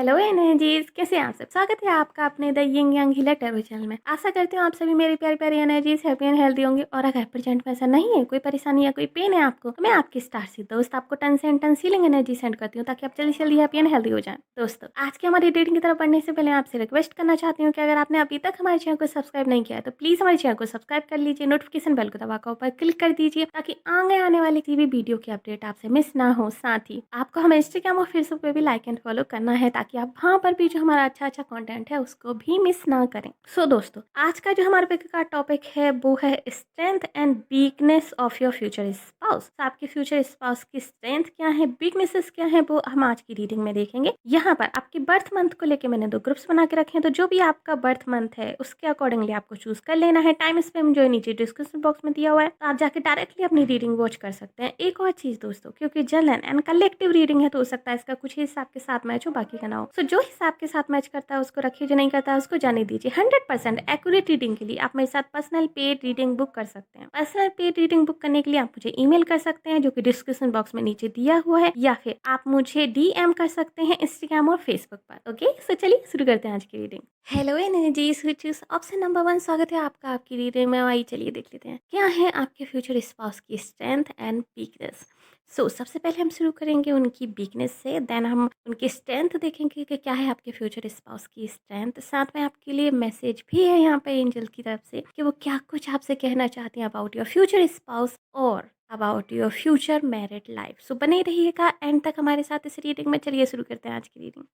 Hello energies, कैसे हैं आप सब। स्वागत है आपका अपने the Ying Yang healer tarot channel में। आशा करती हूँ आप सभी मेरी प्यारी प्यारी एनर्जीज हैप्पी एंड हेल्दी होंगे। और अगर प्रेजेंट में ऐसा नहीं है, कोई परेशानी या कोई पेन है आपको, तो मैं आपकी स्टार सी दोस्त आपको टन से टन हीलिंग एनर्जी सेंड करती हूँ ताकि आप जल्दी जल्दी हैप्पी एंड हेल्दी हो जाए। दोस्तों, आज की हमारी रीडिंग की तरफ बढ़ने से पहले आपसे रिक्वेस्ट करना चाहती हूँ कि अगर आपने अभी तक हमारे चैनल को सब्सक्राइब नहीं किया है तो प्लीज हमारे चैनल को सब्सक्राइब कर लीजिए, नोटिफिकेशन बेल को दबाकर ऊपर क्लिक कर दीजिए ताकि आगे आने वाली किसी भी वीडियो की अपडेट आपसे मिस ना हो। साथ ही आपको हमें इंस्टाग्राम और फेसबुक पे भी लाइक एंड फॉलो करना है ताकि आप वहाँ पर भी जो हमारा अच्छा अच्छा कंटेंट है उसको भी मिस ना करें। दोस्तों, आज का जो हमारे पे का टॉपिक है वो है strength and weakness of your future spouse. आपके फ्यूचर स्पाउस की स्ट्रेंथ क्या है, वीकनेसेस क्या है, वो हम आज की रीडिंग में देखेंगे। यहाँ पर आपके बर्थ मंथ को लेकर मैंने 2 ग्रुप्स बना के रखे हैं, तो जो भी आपका बर्थ मंथ है उसके अकॉर्डिंगली आपको चूज कर लेना है। टाइम स्पेम जो है नीचे डिस्क्रिप्शन बॉक्स में दिया हुआ है, तो आप जाके डायरेक्टली अपनी रीडिंग वॉच कर सकते हैं। एक और चीज दोस्तों, क्योंकि जनरल एंड कलेक्टिव रीडिंग है तो हो सकता है इसका कुछ हिसाब के साथ मैच हो, बाकी का ना हो। जो हिसाब के साथ मैच करता है उसको रखिए, जो नहीं करता है उसको जाने दीजिए। 100% एक्यूरेट रीडिंग के लिए आप मेरे साथ पर्सनल पेड रीडिंग बुक कर सकते हैं। पर्सनल पेड रीडिंग बुक करने के लिए आप मुझे ईमेल कर सकते हैं जो कि डिस्क्रिप्शन बॉक्स में नीचे दिया हुआ है, या फिर आप मुझे डीएम कर सकते हैं इंस्टाग्राम और फेसबुक पर। ओके, सो चलिए शुरू करते हैं आज की reading. Hello energies, option number 1 स्वागत है आपका आपकी रीडिंग में। आइए चलिए देख लेते हैं क्या है आपके फ्यूचर स्पाउस की स्ट्रेंथ एंड वीकनेस। सबसे पहले हम शुरू करेंगे उनकी वीकनेस से, देन हम उनकी स्ट्रेंथ देखेंगे कि क्या है आपके फ्यूचर स्पाउस की स्ट्रेंथ। साथ में आपके लिए मैसेज भी है यहाँ पे एंजल की तरफ से कि वो क्या कुछ आपसे कहना चाहती हैं अबाउट योर फ्यूचर स्पाउस और about your future married life. बने रहिएगा एंड तक हमारे साथ इस रीडिंग में। चलिए शुरू करते हैं आज की रीडिंग।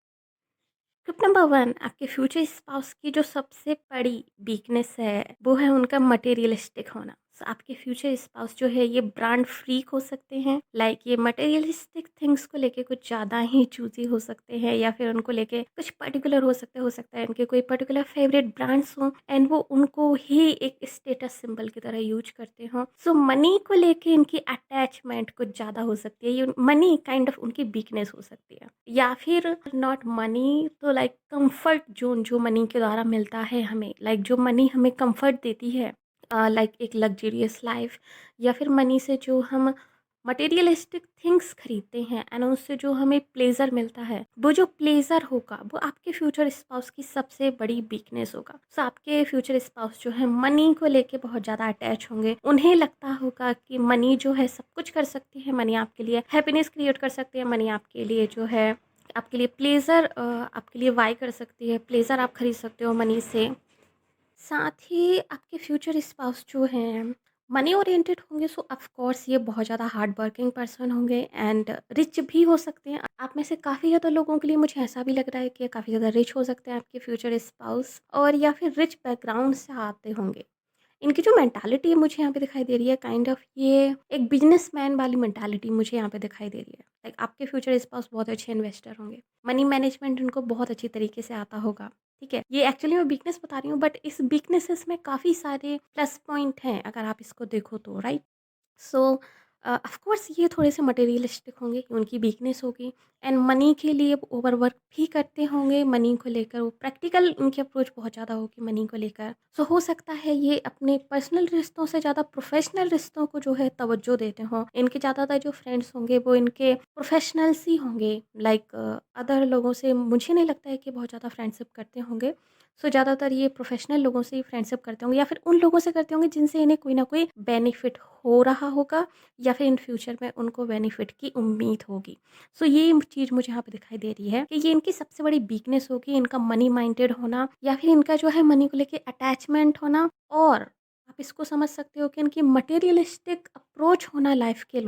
टिप नंबर 1, आपके फ्यूचर स्पाउस की जो सबसे बड़ी वीकनेस है वो है उनका मटेरियलिस्टिक होना। आपके फ्यूचर स्पाउस जो है ये ब्रांड फ्रीक हो सकते हैं, लाइक ये मटेरियलिस्टिक थिंग्स को लेके कुछ ज़्यादा ही चूजी हो सकते हैं, या फिर उनको लेके कुछ पर्टिकुलर हो सकता है उनके कोई पर्टिकुलर फेवरेट ब्रांड्स हो एंड वो उनको ही एक स्टेटस सिंबल की तरह यूज करते हो। मनी को लेके इनकी अटैचमेंट कुछ ज़्यादा हो सकती है, ये मनी काइंड ऑफ उनकी वीकनेस हो सकती है। या फिर नॉट मनी तो लाइक कंफर्ट जोन जो मनी के द्वारा मिलता है हमें, लाइक जो मनी हमें कंफर्ट देती है, लाइक एक लग्जरियस लाइफ, या फिर मनी से जो हम मटेरियलिस्टिक थिंग्स खरीदते हैं एंड उससे जो हमें प्लेजर मिलता है, वो जो प्लेजर होगा वो आपके फ्यूचर स्पाउस की सबसे बड़ी वीकनेस होगा। आपके फ्यूचर स्पाउस जो है मनी को लेके बहुत ज़्यादा अटैच होंगे। उन्हें लगता होगा कि मनी जो है सब कुछ कर सकती है, मनी आपके लिए हैप्पीनेस क्रिएट कर सकती है, मनी आपके लिए जो है आपके लिए प्लेजर आपके लिए वाई कर सकती है, प्लेजर आप खरीद सकते हो मनी से। साथ ही आपके फ्यूचर स्पाउस जो हैं मनी ओरिएंटेड होंगे, ऑफ कोर्स ये बहुत ज़्यादा हार्ड वर्किंग पर्सन होंगे एंड रिच भी हो सकते हैं। आप में से काफ़ी ज़्यादा लोगों के लिए मुझे ऐसा भी लग रहा है कि काफ़ी ज़्यादा रिच हो सकते हैं आपके फ्यूचर स्पाउस, और या फिर रिच बैकग्राउंड से आते होंगे। इनकी जो मेंटालिटी मुझे यहाँ पे दिखाई दे रही है, काइंड ऑफ ये एक बिजनेसमैन वाली मेंटालिटी मुझे यहाँ पे दिखाई दे रही है। लाइक आपके फ्यूचर स्पाउस बहुत अच्छे इन्वेस्टर होंगे, मनी मैनेजमेंट उनको बहुत अच्छी तरीके से आता होगा। ठीक है, ये एक्चुअली मैं वीकनेस बता रही हूँ, बट इस वीकनेसेस में काफ़ी सारे प्लस पॉइंट हैं अगर आप इसको देखो तो, राइट। सो ऑफ कोर्स ये थोड़े से मटेरियलिस्टिक होंगे, उनकी वीकनेस होगी एंड मनी के लिए वो ओवर वर्क भी करते होंगे। मनी को लेकर वो प्रैक्टिकल, उनकी अप्रोच बहुत ज़्यादा होगी मनी को लेकर। हो सकता है ये अपने पर्सनल रिश्तों से ज़्यादा प्रोफेशनल रिश्तों को जो है तवज्जो देते हों। इनके ज़्यादातर जो फ्रेंड्स होंगे वो इनके प्रोफेशनल्स ही होंगे, लाइक अदर लोगों से मुझे नहीं लगता है कि बहुत ज़्यादा फ्रेंडशिप करते होंगे। ज़्यादातर ये प्रोफेशनल लोगों से ही फ्रेंडशिप करते होंगे, या फिर उन लोगों से करते होंगे जिनसे इन्हें कोई ना कोई बेनिफिट हो रहा होगा, या फिर इन फ्यूचर में उनको बेनिफिट की उम्मीद होगी। ये चीज़ मुझे यहाँ पे दिखाई दे रही है कि ये इनकी सबसे बड़ी वीकनेस होगी, इनका मनी माइंडेड होना, या फिर इनका जो है मनी को लेके अटैचमेंट होना, और आप इसको समझ सकते हो कि इनकी मटेरियलिस्टिक अप्रोच होना लाइफ को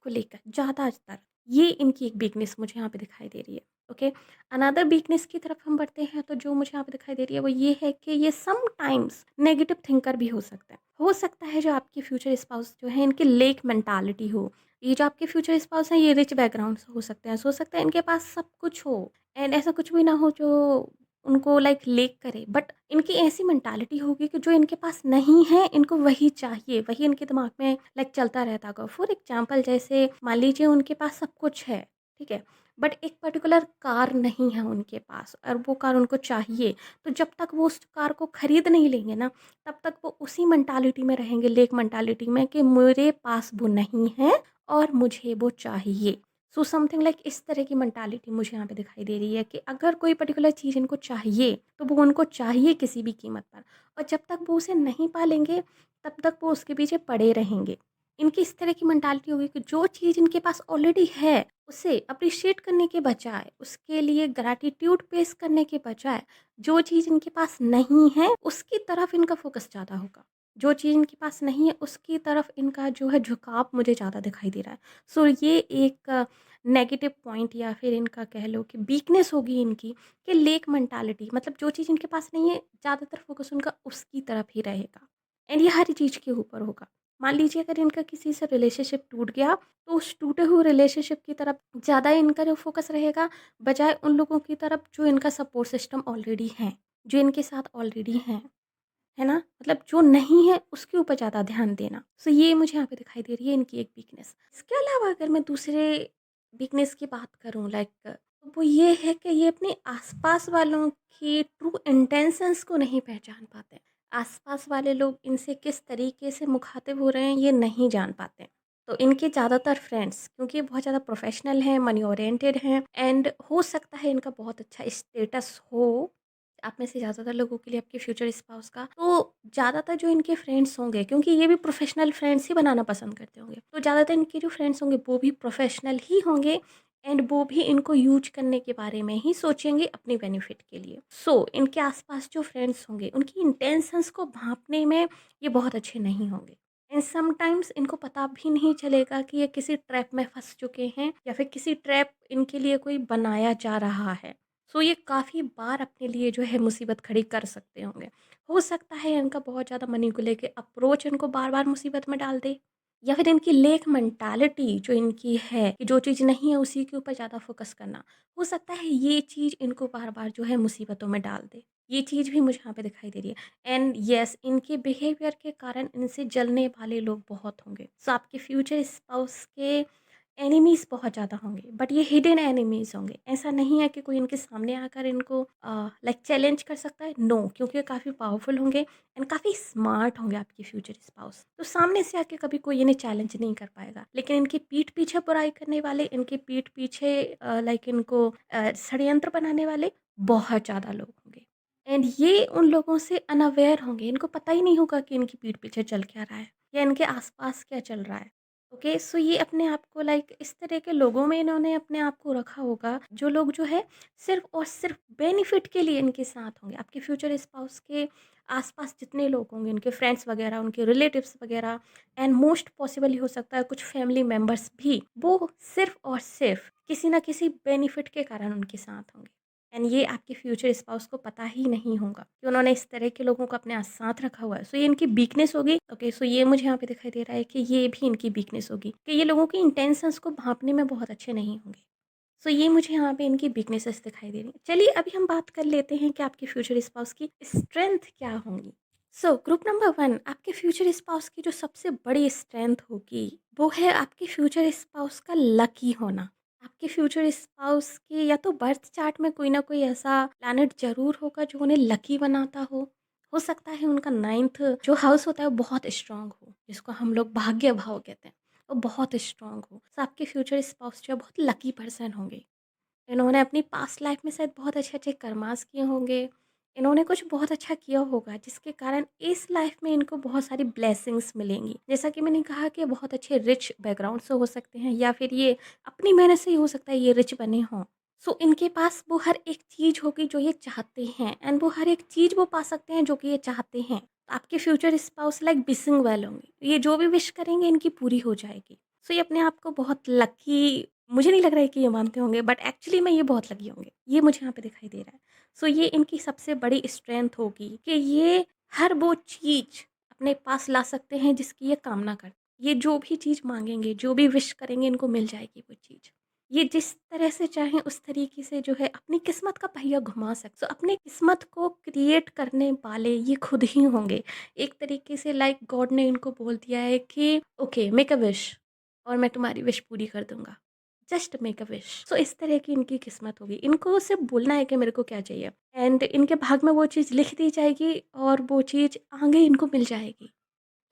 लेकर ज़्यादातर। ये इनकी एक वीकनेस मुझे यहाँ पे दिखाई दे रही है। ओके, अनदर वीकनेस की तरफ हम बढ़ते हैं, तो जो मुझे यहाँ पे दिखाई दे रही है वो ये है कि ये समटाइम्स नेगेटिव थिंकर भी हो सकता है। हो सकता है जो आपकी फ्यूचर स्पाउस जो है इनकी लेक मेंटालिटी हो। ये जो आपके फ्यूचर स्पाउस हैं ये रिच बैकग्राउंड से हो सकते हैं, हो सकता है इनके पास सब कुछ हो एंड ऐसा कुछ भी ना हो जो उनको लाइक लेक करे, बट इनकी ऐसी मेंटालिटी होगी कि जो इनके पास नहीं है इनको वही चाहिए, वही इनके दिमाग में लाइक चलता रहता होगा। फॉर एग्जाम्पल, जैसे मान लीजिए उनके पास सब कुछ है, ठीक है, बट एक पर्टिकुलर कार नहीं है उनके पास और वो कार उनको चाहिए। तो जब तक वो उस कार को खरीद नहीं लेंगे ना, तब तक वो उसी मेंटालिटी में रहेंगे, लेक मेंटालिटी में, कि मेरे पास वो नहीं है और मुझे वो चाहिए। सो समथिंग लाइक इस तरह की मेंटालिटी मुझे यहाँ पे दिखाई दे रही है कि अगर कोई पर्टिकुलर चीज़ इनको चाहिए, तो वो उनको चाहिए किसी भी कीमत पर, और जब तक वो उसे नहीं पालेंगे, तब तक वो उसके पीछे पड़े रहेंगे। इनकी इस तरह की मेंटालिटी होगी कि जो चीज़ इनके पास ऑलरेडी है, उसे अप्रिशिएट करने के बजाय, उसके लिए ग्रैटिट्यूड पेश करने के बजाय, जो चीज़ इनके पास नहीं है, उसकी तरफ इनका फ़ोकस ज़्यादा होगा। जो चीज़ इनके पास नहीं है, उसकी तरफ इनका जो है झुकाव मुझे ज़्यादा दिखाई दे रहा है। सो ये एक नेगेटिव पॉइंट या फिर इनका कह लो कि वीकनेस होगी इनकी, कि लेक मेंटालिटी, मतलब जो चीज़ इनके पास नहीं है, ज़्यादातर फोकस उनका उसकी तरफ ही रहेगा, एंड ये हर चीज़ के ऊपर होगा। मान लीजिए अगर इनका किसी से रिलेशनशिप टूट गया, तो उस टूटे हुए रिलेशनशिप की तरफ ज़्यादा इनका जो फोकस रहेगा, बजाय उन लोगों की तरफ जो इनका सपोर्ट सिस्टम ऑलरेडी है, जो इनके साथ ऑलरेडी हैं, है ना? मतलब जो नहीं है उसके ऊपर ज़्यादा ध्यान देना। सो ये मुझे यहाँ पे दिखाई दे रही है इनकी एक वीकनेस। इसके अलावा अगर मैं दूसरे वीकनेस की बात करूँ, लाइक वो ये है कि ये अपने आस-पास वालों की ट्रू इंटेंशंस को नहीं पहचान पाते। आस-पास वाले लोग इनसे किस तरीके से मुखातिब हो रहे हैं, ये नहीं जान पाते। तो इनके ज़्यादातर फ्रेंड्स, क्योंकि ये बहुत ज़्यादा प्रोफ़ेशनल हैं, मनी ओरिएंटेड हैं, एंड हो सकता है इनका बहुत अच्छा स्टेटस हो आप में से ज़्यादातर लोगों के लिए, आपके फ्यूचर स्पाउस का। तो ज़्यादातर जो इनके फ्रेंड्स होंगे, क्योंकि ये भी प्रोफ़ेशनल फ्रेंड्स ही बनाना पसंद करते होंगे, तो ज़्यादातर इनके जो फ्रेंड्स होंगे वो भी प्रोफ़ेशनल ही होंगे, एंड वो भी इनको यूज़ करने के बारे में ही सोचेंगे अपने बेनिफिट के लिए। सो इनके आस-पास जो फ्रेंड्स होंगे, उनकी इंटेंशंस को भाँपने में ये बहुत अच्छे नहीं होंगे, एंड समटाइम्स इनको पता भी नहीं चलेगा कि ये किसी ट्रैप में फँस चुके हैं, या फिर किसी ट्रैप इनके लिए कोई बनाया जा रहा है। सो ये काफ़ी बार अपने लिए जो है मुसीबत खड़ी कर सकते होंगे। हो सकता है इनका बहुत ज़्यादा मनी को लेके अप्रोच इनको बार-बार मुसीबत में डाल दे, या फिर इनकी लेक मेंटालिटी जो इनकी है कि जो चीज़ नहीं है उसी के ऊपर ज़्यादा फ़ोकस करना, हो सकता है ये चीज़ इनको बार-बार जो है मुसीबतों में डाल दे। ये चीज़ भी मुझे यहाँ पे दिखाई दे रही है, एंड येस इनके बिहेवियर के कारण इनसे जलने वाले लोग बहुत होंगे। सो आपके फ्यूचर स्पाउस के एनिमीज़ बहुत ज़्यादा होंगे, बट ये हिडन एनिमीज़ होंगे। ऐसा नहीं है कि कोई इनके सामने आकर इनको लाइक चैलेंज कर सकता है, नो, क्योंकि ये काफ़ी पावरफुल होंगे एंड काफ़ी स्मार्ट होंगे आपके फ्यूचर स्पाउस। तो सामने से आके कभी कोई इन्हें चैलेंज नहीं कर पाएगा, लेकिन इनकी पीठ पीछे बुराई करने वाले, इनके पीठ पीछे लाइक इनको षड्यंत्र बनाने वाले बहुत ज़्यादा लोग होंगे, एंड ये उन लोगों से अनअवेयर होंगे। इनको पता ही नहीं होगा कि इनकी पीठ पीछे चल क्या रहा है, या इनके आस-पास क्या चल रहा है। ओके, सो ये अपने आप को लाइक इस तरह के लोगों में इन्होंने अपने आप को रखा होगा, जो लोग जो है सिर्फ और सिर्फ बेनिफिट के लिए इनके साथ होंगे। आपके फ्यूचर स्पाउस के आसपास जितने लोग होंगे, उनके फ्रेंड्स वगैरह, उनके रिलेटिव्स वगैरह, एंड मोस्ट पॉसिबल हो सकता है कुछ फैमिली मेम्बर्स भी, वो सिर्फ और सिर्फ किसी ना किसी बेनिफिट के कारण उनके साथ होंगे, एंड ये आपके फ्यूचर स्पाउस को पता ही नहीं होगा कि उन्होंने इस तरह के लोगों को अपने साथ रखा हुआ है। सो ये इनकी वीकनेस होगी। ओके, सो ये मुझे यहाँ पे दिखाई दे रहा है कि ये भी इनकी वीकनेस होगी कि ये लोगों की इंटेंशंस को भांपने में बहुत अच्छे नहीं होंगे। सो ये मुझे यहाँ पे इनकी वीकनेसेस दिखाई दे रही हैं। चलिए अभी हम बात कर लेते हैं कि आपके फ्यूचर स्पाउस की स्ट्रेंथ क्या होंगी। सो ग्रुप नंबर 1, आपके फ्यूचर स्पाउस की जो सबसे बड़ी स्ट्रेंथ होगी, वो है आपके फ्यूचर स्पाउस का लकी होना। आपके फ्यूचर स्पाउस के या तो बर्थ चार्ट में कोई ना कोई ऐसा प्लैनेट ज़रूर होगा जो उन्हें लकी बनाता हो। हो सकता है उनका 9th जो हाउस होता है वो बहुत स्ट्रॉन्ग हो, जिसको हम लोग भाग्य भाव कहते हैं, वो बहुत स्ट्रॉन्ग हो। तो आपके फ्यूचर स्पाउस जो है बहुत लकी पर्सन होंगे। इन्होंने अपनी पास्ट लाइफ में शायद बहुत अच्छे-अच्छे कर्मास किए होंगे। इन्होंने कुछ बहुत अच्छा किया होगा जिसके कारण इस लाइफ में इनको बहुत सारी ब्लेसिंग्स मिलेंगी। जैसा कि मैंने कहा कि बहुत अच्छे रिच बैकग्राउंड से हो सकते हैं, या फिर ये अपनी मेहनत से ही हो सकता है ये रिच बने हों। सो इनके पास वो हर एक चीज़ होगी जो ये चाहते हैं, एंड वो हर एक चीज़ वो पा सकते हैं जो कि ये चाहते हैं। तो आपके future spouse like wishing well होंगे। ये जो भी विश करेंगे इनकी पूरी हो जाएगी। सो ये अपने आप को बहुत लकी, मुझे नहीं लग रहा है कि ये मानते होंगे, बट एक्चुअली में ये बहुत लकी होंगे। ये मुझे यहाँ पे दिखाई दे रहा है। सो ये इनकी सबसे बड़ी स्ट्रेंथ होगी कि ये हर वो चीज़ अपने पास ला सकते हैं जिसकी ये कामना करते हैं। ये जो भी चीज़ माँगेंगे, जो भी विश करेंगे, इनको मिल जाएगी वो चीज़। ये जिस तरह से चाहें उस तरीके से जो है अपनी किस्मत का पहिया घुमा सकते। सो अपनी किस्मत को क्रिएट करने वाले ये खुद ही होंगे। एक तरीके से लाइक गॉड ने इनको बोल दिया है कि ओके, मेक अ विश और मैं तुम्हारी विश पूरी कर दूँगा। Just make a wish. So इस तरह की इनकी किस्मत होगी। इनको सिर्फ बोलना है कि मेरे को क्या चाहिए, एंड इनके भाग में वो चीज़ लिख दी जाएगी और वो चीज़ आगे इनको मिल जाएगी।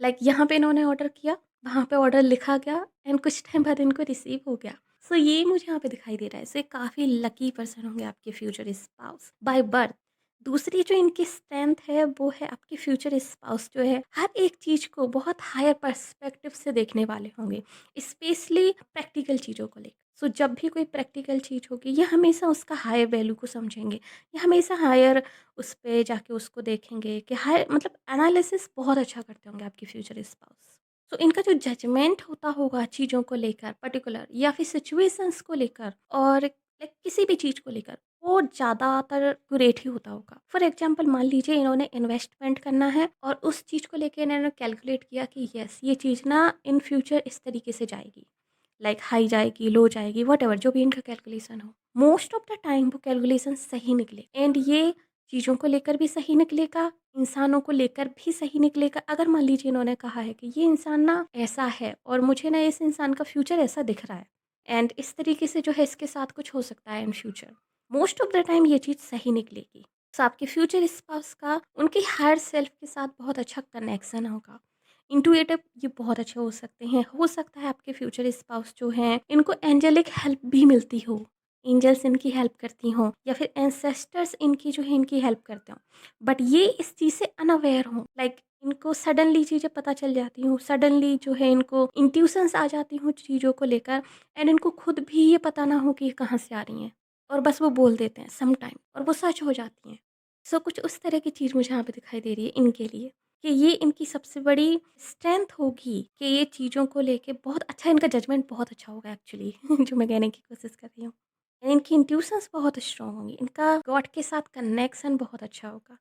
लाइक यहाँ पे इन्होंने ऑर्डर किया, वहाँ पे ऑर्डर लिखा गया, एंड कुछ टाइम बाद इनको रिसीव हो गया। सो ये मुझे यहाँ पे दिखाई दे रहा है। सो ये काफ़ी लकी पर्सन होंगे आपके फ्यूचर स्पाउस बाय बर्थ। दूसरी जो इनकी स्ट्रेंथ है वो है आपके फ्यूचर स्पाउस जो है हर एक चीज़ को बहुत हायर पर्सपेक्टिव से देखने वाले होंगे, स्पेशली प्रैक्टिकल चीज़ों को लेकर। सो जब भी कोई प्रैक्टिकल चीज़ होगी ये हमेशा उसका हायर वैल्यू को समझेंगे, ये हमेशा हायर उस पे जाके उसको देखेंगे कि हायर मतलब एनालिसिस बहुत अच्छा करते होंगे आपके फ्यूचर स्पाउस। सो इनका जो जजमेंट होता होगा चीज़ों को लेकर पर्टिकुलर या फिर सिचुएशंस को लेकर और लाइक किसी भी चीज़ को लेकर वो ज़्यादातर एक्यूरेट ही होता होगा। फॉर एग्जांपल मान लीजिए इन्होंने इन्वेस्टमेंट करना है और उस चीज़ को लेके इन्होंने कैलकुलेट किया कि यस ये चीज़ ना इन फ्यूचर इस तरीके से जाएगी, लाइक हाई जाएगी, लो जाएगी, वट जो भी इनका कैलकुलेशन हो। मोस्ट ऑफ द टाइम वो कैलकुलेशन सही निकले एंड ये चीज़ों को लेकर भी सही निकलेगा, इंसानों को लेकर भी सही निकलेगा। अगर मान लीजिए इन्होंने कहा है कि ये इंसान ना ऐसा है और मुझे ना इस इंसान का फ्यूचर ऐसा दिख रहा है एंड इस तरीके से जो है इसके साथ कुछ हो सकता है in future, most of the time ये चीज़ सही निकलेगी। तो आपके फ्यूचर स्पाउस का उनके हायर सेल्फ के साथ बहुत अच्छा कनेक्शन होगा। इंटुइटिव ये बहुत अच्छे हो सकते हैं। हो सकता है आपके फ्यूचर स्पाउस जो हैं इनको एंजेलिक हेल्प भी मिलती हो, एंजल्स इनकी हेल्प करती हों या फिर एंसेस्टर्स इनकी जो है इनकी हेल्प करते हों, बट ये इस चीज़ से अनअवेयर हों। लाइक इनको सडनली चीज़ें पता चल जाती हूँ, सडनली जो है इनको इंट्यूशंस आ जाती हूँ चीज़ों को लेकर एंड इनको खुद भी ये पता ना हो कि ये कहाँ से आ रही हैं और बस वो बोल देते हैं सम टाइम और वो सच हो जाती हैं। सो कुछ उस तरह की चीज़ मुझे यहाँ पे दिखाई दे रही है इनके लिए कि ये इनकी सबसे बड़ी स्ट्रेंथ होगी कि ये चीज़ों को लेके बहुत अच्छा इनका जजमेंट बहुत अच्छा होगा एक्चुअली जो मैं कहने की कोशिश कर रही हूँ। इनकी इंट्यूशंस बहुत स्ट्रॉन्ग होंगी, इनका गॉड के साथ कनेक्शन बहुत अच्छा होगा।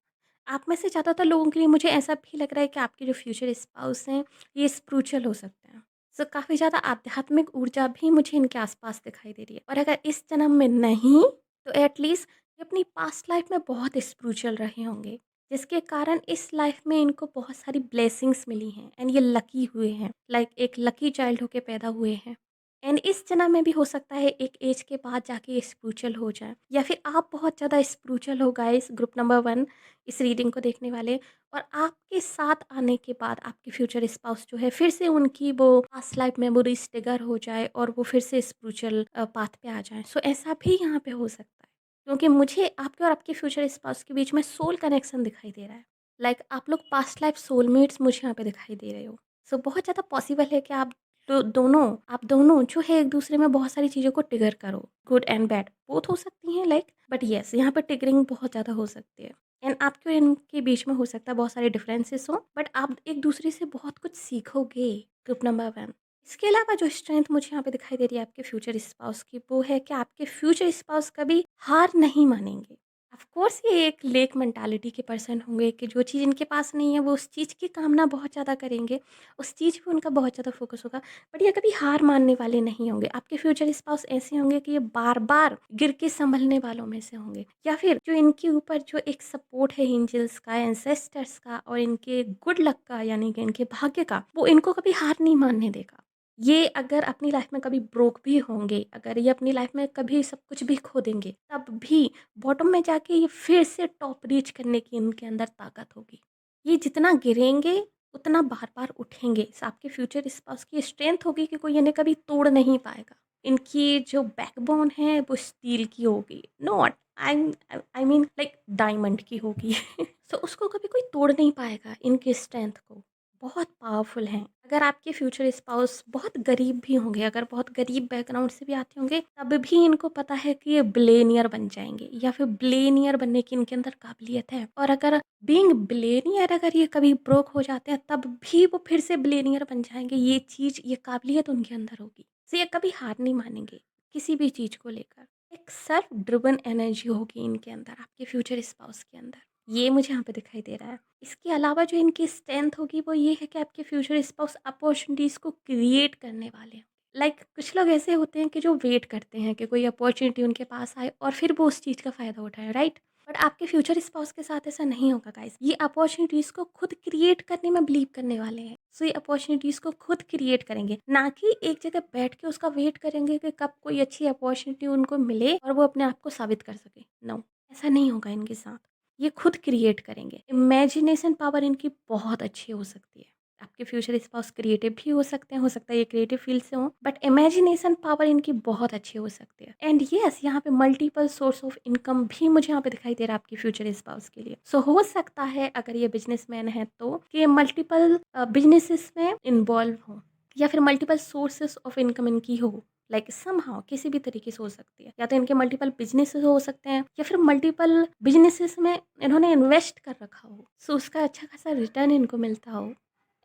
आप में से ज़्यादातर लोगों के लिए मुझे ऐसा भी लग रहा है कि आपके जो फ्यूचर स्पाउस हैं ये स्पिरिचुअल हो सकते हैं। सो काफ़ी ज़्यादा आध्यात्मिक ऊर्जा भी मुझे इनके आसपास दिखाई दे रही है और अगर इस जन्म में नहीं तो एटलीस्ट ये अपनी पास्ट लाइफ में बहुत स्पिरिचुअल रहे होंगे, जिसके कारण इस लाइफ में इनको बहुत सारी ब्लेसिंग्स मिली हैं एंड ये लकी हुए हैं, लाइक एक लकी चाइल्ड होके पैदा हुए हैं। एंड इस जन्म में भी हो सकता है एक एज के बाद जाके ये स्पिरिचुअल हो जाए या फिर आप बहुत ज़्यादा स्पिरिचुअल हो गाइस, ग्रुप नंबर 1 इस रीडिंग को देखने वाले, और आपके साथ आने के बाद आपके फ्यूचर स्पाउस जो है फिर से उनकी वो पास्ट लाइफ मेमोरीज ट्रिगर हो जाए और वो फिर से स्पिरिचुअल पाथ पे आ जाए। सो ऐसा भी यहाँ पे हो सकता है क्योंकि मुझे आपके और आपके फ्यूचर स्पाउस के बीच में सोल कनेक्शन दिखाई दे रहा है। लाइक आप लोग पास्ट लाइफ सोलमेट्स मुझे यहाँ पे दिखाई दे रहे हो। सो बहुत ज़्यादा पॉसिबल है कि आप दोनों जो है एक दूसरे में बहुत सारी चीज़ों को ट्रिगर करो, गुड एंड बैड बोथ हो सकती हैं लाइक, बट येस यहाँ पर ट्रिगरिंग बहुत ज़्यादा हो सकती है एंड आपके और इनके बीच में हो सकता है बहुत सारे डिफरेंसेस हों बट आप एक दूसरे से बहुत कुछ सीखोगे। Group number 1। इसके अलावा जो स्ट्रेंथ मुझे यहाँ पे दिखाई दे रही है आपके फ्यूचर स्पाउस की वो है कि आपके फ्यूचर स्पाउस कभी हार नहीं मानेंगे। ऑफ कोर्स ये एक लेक मेंटालिटी के पर्सन होंगे कि जो चीज़ इनके पास नहीं है वो उस चीज़ की कामना बहुत ज़्यादा करेंगे, उस चीज़ पे उनका बहुत ज़्यादा फोकस होगा, बट ये कभी हार मानने वाले नहीं होंगे। आपके फ्यूचर स्पाउस ऐसे होंगे कि ये बार-बार गिर के संभलने वालों में से होंगे या फिर जो इनके ऊपर जो एक सपोर्ट है एंजल्स का, एंसेस्टर्स का और इनके गुड लक का यानी कि इनके भाग्य का, वो इनको कभी हार नहीं मानने देगा। ये अगर अपनी लाइफ में कभी ब्रोक भी होंगे, अगर ये अपनी लाइफ में कभी सब कुछ भी खो देंगे, तब भी बॉटम में जाके ये फिर से टॉप रीच करने की इनके अंदर ताकत होगी। ये जितना गिरेंगे उतना बार-बार उठेंगे। आपके फ्यूचर स्पाउस की स्ट्रेंथ होगी कि कोई इन्हें कभी तोड़ नहीं पाएगा। इनकी जो बैकबोन है वो स्टील की होगी, not I mean like diamond की होगी। सो उसको कभी कोई तोड़ नहीं पाएगा इनकी स्ट्रेंथ को। बहुत पावरफुल हैं। अगर आपके फ्यूचर स्पाउस बहुत गरीब भी होंगे, अगर बहुत गरीब बैकग्राउंड से भी आते होंगे, तब भी इनको पता है कि ये बिलियनियर बन जाएँगे या फिर बिलियनियर बनने की इनके अंदर काबिलियत है। और अगर बीइंग बिलियनियर अगर ये कभी ब्रोक हो जाते हैं, तब भी वो फिर से बिलियनियर बन जाएँगे। ये चीज़, ये काबिलियत उनके अंदर होगी। तो ये कभी हार नहीं मानेंगे, किसी भी चीज़ को लेकर। एक सेल्फ ड्रिवन एनर्जी होगी इनके अंदर, आपके फ्यूचर स्पाउस के अंदर। ये मुझे यहाँ पे दिखाई दे रहा है। इसके अलावा जो इनकी स्ट्रेंथ होगी वो ये है कि आपके फ्यूचर स्पाउस अपॉर्चुनिटीज़ को क्रिएट करने वाले हैं। लाइक कुछ लोग ऐसे होते हैं कि जो वेट करते हैं कि कोई अपॉर्चुनिटी उनके पास आए और फिर वो उस चीज़ का फ़ायदा उठाएँ, राइट? बट आपके फ्यूचर स्पाउस के साथ ऐसा नहीं होगा गाइस। ये अपॉर्चुनिटीज़ को खुद क्रिएट करने में बिलीव करने वाले हैं। सो ये अपॉर्चुनिटीज़ को खुद क्रिएट करेंगे, ना कि एक जगह बैठ के उसका वेट करेंगे कि कब कोई अच्छी अपॉर्चुनिटी उनको मिले और वो अपने आप को साबित कर सके। नो, ऐसा नहीं होगा इनके साथ। ये खुद क्रिएट करेंगे। इमेजिनेशन पावर इनकी बहुत अच्छी हो सकती है। आपके फ्यूचर स्पाउस क्रिएटिव भी हो सकते हैं, हो सकता है ये क्रिएटिव फील्ड से हों, बट इमेजिनेशन पावर इनकी बहुत अच्छी हो सकती है। एंड यस, यहाँ पे मल्टीपल सोर्स ऑफ इनकम भी मुझे यहाँ पे दिखाई दे रहा है आपकी फ्यूचर स्पाउस के लिए। सो हो सकता है अगर ये बिजनेसमैन है तो कि मल्टीपल बिजनेसेस में इन्वॉल्व हो, या फिर मल्टीपल सोर्सेस ऑफ इनकम इनकी हो, लाइक समहाउ किसी भी तरीके से हो सकती है। या तो इनके मल्टीपल बिजनेसेस हो सकते हैं, या फिर मल्टीपल बिजनेसेस में इन्होंने इन्वेस्ट कर रखा हो, सो उसका अच्छा खासा रिटर्न इनको मिलता हो।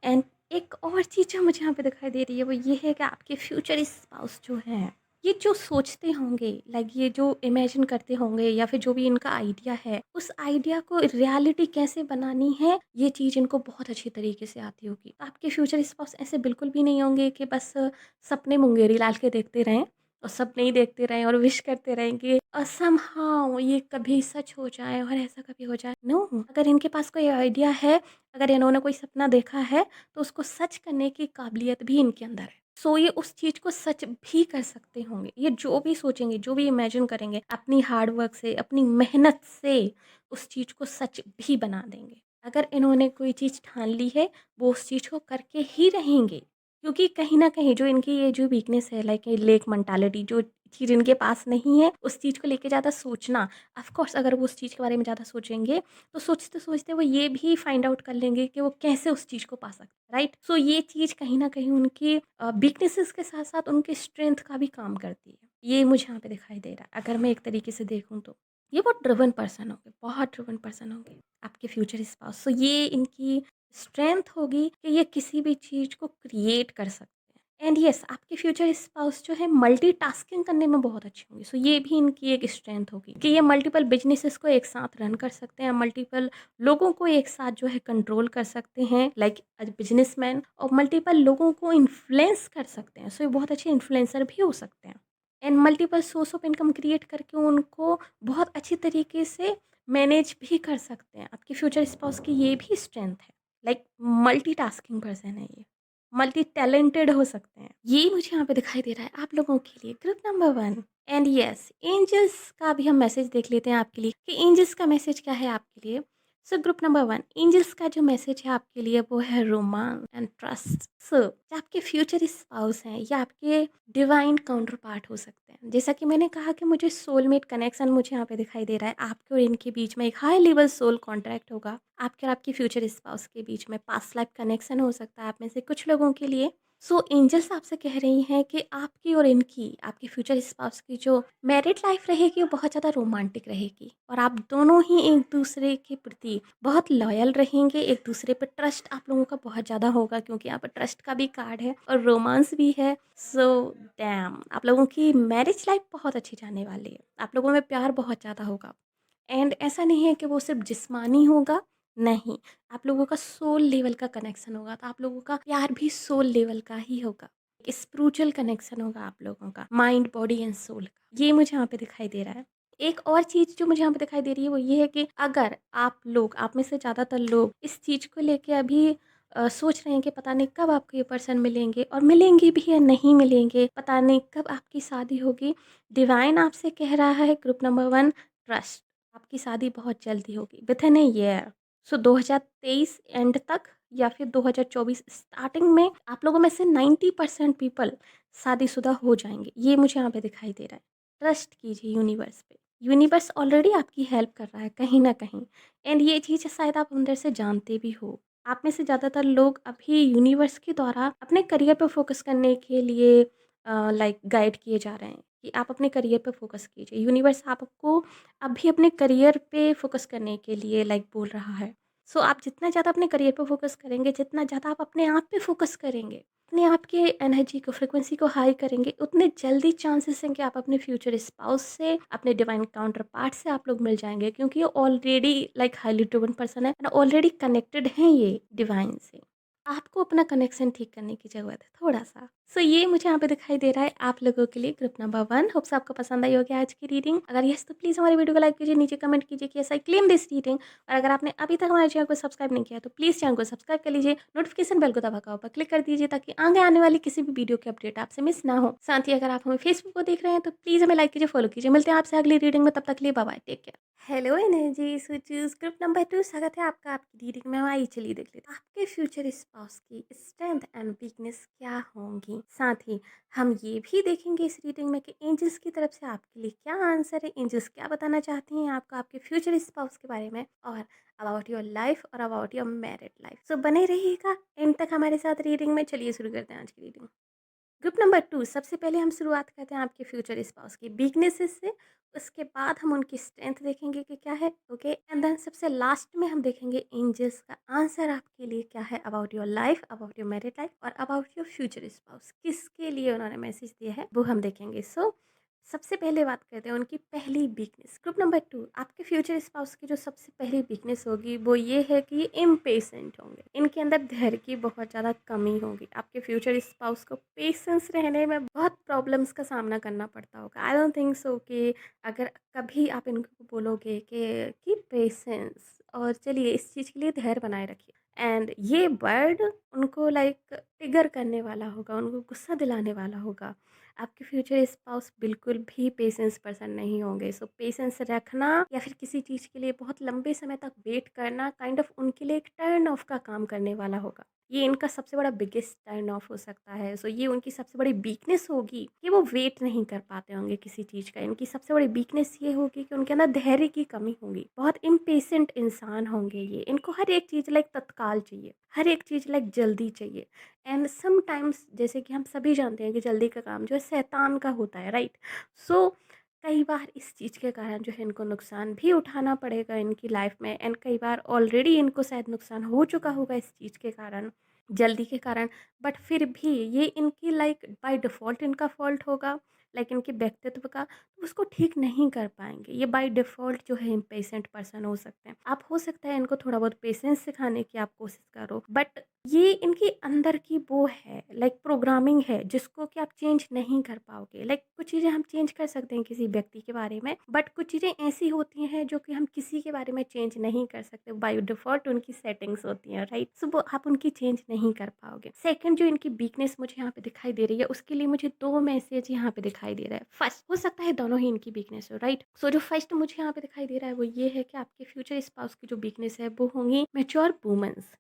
एंड एक और चीज़ जो मुझे यहाँ पे दिखाई दे रही है वो ये है कि आपके फ्यूचर स्पाउस जो हैं, ये जो सोचते होंगे, लाइक ये जो इमेजिन करते होंगे, या फिर जो भी इनका आइडिया है, उस आइडिया को रियलिटी कैसे बनानी है, ये चीज़ इनको बहुत अच्छी तरीके से आती होगी। तो आपके फ्यूचर स्पाउस ऐसे बिल्कुल भी नहीं होंगे कि बस सपने मुंगेरी लाल के देखते रहें और सपने ही देखते रहें और विश करते रहें कि समहाउ ये कभी सच हो जाए और ऐसा कभी हो जाए। नो, अगर इनके पास कोई आइडिया है, अगर इन्होंने कोई सपना देखा है, तो उसको सच करने की काबिलियत भी इनके अंदर है। सो ये उस चीज़ को सच भी कर सकते होंगे। ये जो भी सोचेंगे, जो भी इमेजिन करेंगे, अपनी हार्ड वर्क से, अपनी मेहनत से उस चीज़ को सच भी बना देंगे। अगर इन्होंने कोई चीज़ ठान ली है, वो उस चीज़ को करके ही रहेंगे। क्योंकि कहीं न कहीं जो इनकी ये जो वीकनेस है, लाइक ये लेक मेंटालिटी, जो चीज़ इनके पास नहीं है, उस चीज़ को लेके ज़्यादा सोचना। ऑफ़ कोर्स अगर वो उस चीज़ के बारे में ज़्यादा सोचेंगे, तो सोचते-सोचते वो ये भी फाइंड आउट कर लेंगे कि वो कैसे उस चीज़ को पा सकते हैं, राइट? सो ये चीज़ कहीं न कहीं उनकी वीकनेसेस के साथ-साथ उनकी स्ट्रेंथ का भी काम करती है। ये मुझे यहाँ पे दिखाई दे रहा है, अगर मैं एक तरीके से देखूँ तो। ये बहुत ड्रिवन पर्सन होंगे, बहुत ड्रिवन पर्सन होंगे, आपके फ्यूचर स्पाउस। सो ये इनकी स्ट्रेंथ होगी कि ये किसी भी चीज़ को क्रिएट कर सकते हैं। एंड यस, आपके फ्यूचर स्पाउस जो है मल्टीटास्किंग करने में बहुत अच्छे होंगे। सो ये भी इनकी एक स्ट्रेंथ होगी कि ये मल्टीपल बिजनेसेस को एक साथ रन कर सकते हैं, मल्टीपल लोगों को एक साथ जो है कंट्रोल कर सकते हैं, लाइक बिजनेसमैन, और मल्टीपल लोगों को इन्फ्लुएंस कर सकते हैं। सो ये बहुत अच्छे इन्फ्लुएंसर भी हो सकते हैं। And multiple source of income create करके उनको बहुत अच्छी तरीके से मैनेज भी कर सकते हैं। आपके फ्यूचर स्पाउस की ये भी स्ट्रेंथ है, लाइक मल्टीटास्किंग पर्सन है ये, मल्टी टैलेंटेड हो सकते हैं। ये मुझे यहाँ पे दिखाई दे रहा है आप लोगों के लिए group number 1। And yes, angels का भी हम मैसेज देख लेते हैं आपके लिए कि एंजल्स का मैसेज क्या है आपके लिए। सो ग्रुप नंबर 1, एंजल्स का जो मैसेज है आपके लिए वो है रोमांस एंड ट्रस्ट। सो जो आपके फ्यूचर स्पाउस हैं या आपके डिवाइन काउंटर पार्ट हो सकते हैं। जैसा कि मैंने कहा कि मुझे सोलमेट कनेक्शन मुझे यहाँ पे दिखाई दे रहा है, आपके और इनके बीच में एक हाई लेवल सोल कॉन्ट्रैक्ट होगा। आपके और आपकी फ्यूचर स्पाउस के बीच में पास्ट लाइफ कनेक्शन हो सकता है आप में से कुछ लोगों के लिए। सो एंजल्स आपसे कह रही हैं कि आपकी और इनकी, आपके फ्यूचर स्पाउस की जो मैरिड लाइफ रहेगी वो बहुत ज़्यादा रोमांटिक रहेगी, और आप दोनों ही एक दूसरे के प्रति बहुत लॉयल रहेंगे। एक दूसरे पर ट्रस्ट आप लोगों का बहुत ज़्यादा होगा, क्योंकि यहाँ पर ट्रस्ट का भी कार्ड है और रोमांस भी है। सो डैम, आप लोगों की मैरिज लाइफ बहुत अच्छी जाने वाली है। आप लोगों में प्यार बहुत ज़्यादा होगा। एंड ऐसा नहीं है कि वो सिर्फ जिस्मानी होगा, नहीं, आप लोगों का सोल लेवल का कनेक्शन होगा, तो आप लोगों का प्यार भी सोल लेवल का ही होगा। स्पिरिचुअल कनेक्शन होगा आप लोगों का, माइंड बॉडी एंड सोल का। ये मुझे यहाँ पे दिखाई दे रहा है। एक और चीज़ जो मुझे यहाँ पे दिखाई दे रही है वो ये है कि अगर आप लोग, आप में से ज़्यादातर लोग इस चीज़ को लेके अभी सोच रहे हैं कि पता नहीं कब आपको ये पर्सन मिलेंगे, और मिलेंगे भी या नहीं मिलेंगे, पता नहीं कब आपकी शादी होगी। डिवाइन आपसे कह रहा है ग्रुप नंबर 1, ट्रस्ट, आपकी शादी बहुत जल्दी होगी, with in a year. So 2023 and तक या फिर 2024 स्टार्टिंग में आप लोगों में से 90% पीपल शादीशुदा हो जाएंगे। ये मुझे यहाँ पे दिखाई दे रहा है। ट्रस्ट कीजिए यूनिवर्स पे, यूनिवर्स ऑलरेडी आपकी हेल्प कर रहा है कहीं ना कहीं। एंड ये चीज़ शायद आप अंदर से जानते भी हो। आप में से ज़्यादातर लोग अभी यूनिवर्स के द्वारा अपने करियर पर फोकस करने के लिए लाइक गाइड किए जा रहे हैं कि आप अपने करियर पर फोकस कीजिए। यूनिवर्स आपको अभी अपने करियर पे फोकस करने के लिए लाइक बोल रहा है। सो आप जितना ज़्यादा अपने करियर पे फोकस करेंगे, जितना ज़्यादा आप अपने आप पे फोकस करेंगे, अपने आप के एनर्जी को, फ्रीक्वेंसी को हाई करेंगे, उतने जल्दी चांसेस हैं कि आप अपने फ्यूचर स्पाउस से, अपने डिवाइन काउंटर पार्ट से आप लोग मिल जाएंगे, क्योंकि ये already like highly driven person है एंड ऑलरेडी कनेक्टेड हैं ये डिवाइन से। आपको अपना कनेक्शन ठीक करने की ज़रूरत है थोड़ा-सा। सो ये मुझे यहाँ पे दिखाई दे रहा है आप लोगों के लिए ग्रुप नंबर 1। होप्स आपको पसंद आई होगी आज की रीडिंग। अगर यस तो प्लीज़ हमारी वीडियो को लाइक कीजिए, नीचे कमेंट कीजिए कि yes I claim this reading. और अगर आपने अभी तक हमारे चैनल को सब्सक्राइब नहीं किया तो प्लीज़ चैनल को सब्सक्राइब कर लीजिए, नोटिफिकेशन बेल को दबाकर ऊपर क्लिक कर दीजिए ताकि आगे आने वाली किसी भी वीडियो की अपडेट आपसे मिस ना हो। साथ ही अगर आप हमें फेसबुक को देख रहे हैं तो प्लीज़ हमें लाइक कीजिए, फॉलो कीजिए। मिलते हैं आपसे अगली रीडिंग में, तब तक के लिए bye bye, take care. Hello energy switches group number 2, स्वागत है आपका आपकी रीडिंग में। आइए चलिए देख लेते हैं आपके फ्यूचर स्पाउस की स्ट्रेंथ एंड वीकनेस क्या होंगी। साथ ही हम ये भी देखेंगे इस रीडिंग में कि एंजल्स की तरफ से आपके लिए क्या आंसर है, एंजल्स क्या बताना चाहती हैं आपको आपके फ्यूचर स्पाउस के बारे में और अबाउट योर लाइफ और अबाउट योर मैरिड लाइफ। सो बने रहिएगा एंड तक हमारे साथ रीडिंग में। चलिए शुरू करते हैं आज की रीडिंग। ग्रुप नंबर 2, सबसे पहले हम शुरुआत करते हैं आपके फ्यूचर स्पाउस की वीकनेसेस से। उसके बाद हम उनकी स्ट्रेंथ देखेंगे कि क्या है, ओके, एंड देन सबसे लास्ट में हम देखेंगे एंजल्स का आंसर आपके लिए क्या है about your life, about your married life और अबाउट योर फ्यूचर स्पाउस। किसके लिए उन्होंने मैसेज दिया है वो हम देखेंगे। सो सबसे पहले बात करते हैं उनकी पहली वीकनेस। ग्रुप नंबर 2, आपके फ्यूचर स्पाउस की जो सबसे पहली वीकनेस होगी वो ये है कि ये इम्पेशेंट होंगे। इनके अंदर धैर्य की बहुत ज़्यादा कमी होगी। आपके फ्यूचर स्पाउस को पेशेंस रहने में बहुत प्रॉब्लम्स का सामना करना पड़ता होगा। आई डोंट थिंक सो कि अगर कभी आप इनको बोलोगे कि पेशेंस और चलिए इस चीज़ के लिए धैर्य बनाए रखिए, एंड ये वर्ड उनको लाइक ट्रिगर करने वाला होगा, उनको गुस्सा दिलाने वाला होगा। आपके फ्यूचर स्पाउस बिल्कुल भी पेशेंस पर्सन नहीं होंगे। सो पेशेंस रखना या फिर किसी चीज़ के लिए बहुत लंबे समय तक वेट करना काइंड ऑफ उनके लिए एक टर्न ऑफ का काम करने वाला होगा। ये इनका सबसे बड़ा बिगेस्ट टर्न ऑफ हो सकता है। सो ये उनकी सबसे बड़ी वीकनेस होगी कि वो वेट नहीं कर पाते होंगे किसी चीज़ का। इनकी सबसे बड़ी वीकनेस ये होगी कि उनके अंदर धैर्य की कमी होगी। बहुत इम्पेशेंट इंसान होंगे ये। इनको हर एक चीज़ लाइक तत्काल चाहिए, हर एक चीज़ लाइक जल्दी चाहिए। एंड समटाइम्स जैसे कि हम सभी जानते हैं कि जल्दी का काम जो है शैतान का होता है, राइट। सो कई बार इस चीज़ के कारण जो है इनको नुकसान भी उठाना पड़ेगा इनकी लाइफ में, एंड कई बार ऑलरेडी इनको शायद नुकसान हो चुका होगा इस चीज़ के कारण, जल्दी के कारण। बट फिर भी ये इनकी लाइक बाय डिफ़ॉल्ट इनका फ़ॉल्ट होगा, लाइक इनके व्यक्तित्व का, तो उसको ठीक नहीं कर पाएँगे। ये बाय डिफ़ॉल्ट जो है इम्पेशेंट पर्सन हो सकते हैं। आप हो सकता है इनको थोड़ा बहुत पेशेंस सिखाने की आप कोशिश करो, बट ये इनके अंदर की वो है लाइक प्रोग्रामिंग है जिसको कि आप चेंज नहीं कर पाओगे। लाइक कुछ चीज़ें हम चेंज कर सकते हैं किसी व्यक्ति के बारे में, बट कुछ चीज़ें ऐसी होती हैं जो कि हम किसी के बारे में चेंज नहीं कर सकते। बाय डिफ़ॉल्ट उनकी सेटिंग्स होती हैं, राइट। सो वो आप उनकी चेंज नहीं कर पाओगे। सेकंड जो इनकी वीकनेस मुझे यहाँ पे दिखाई दे रही है उसके लिए मुझे 2 मैसेज यहाँ पे दिखाई दे रहा है। फर्स्ट हो सकता है दोनों ही इनकी वीकनेस हो, राइट। सो जो फर्स्ट मुझे यहाँ पे दिखाई दे रहा है वो ये है कि आपके फ्यूचर स्पाउस की जो वीकनेस है वो होंगी मैच्योर वुमेन्स।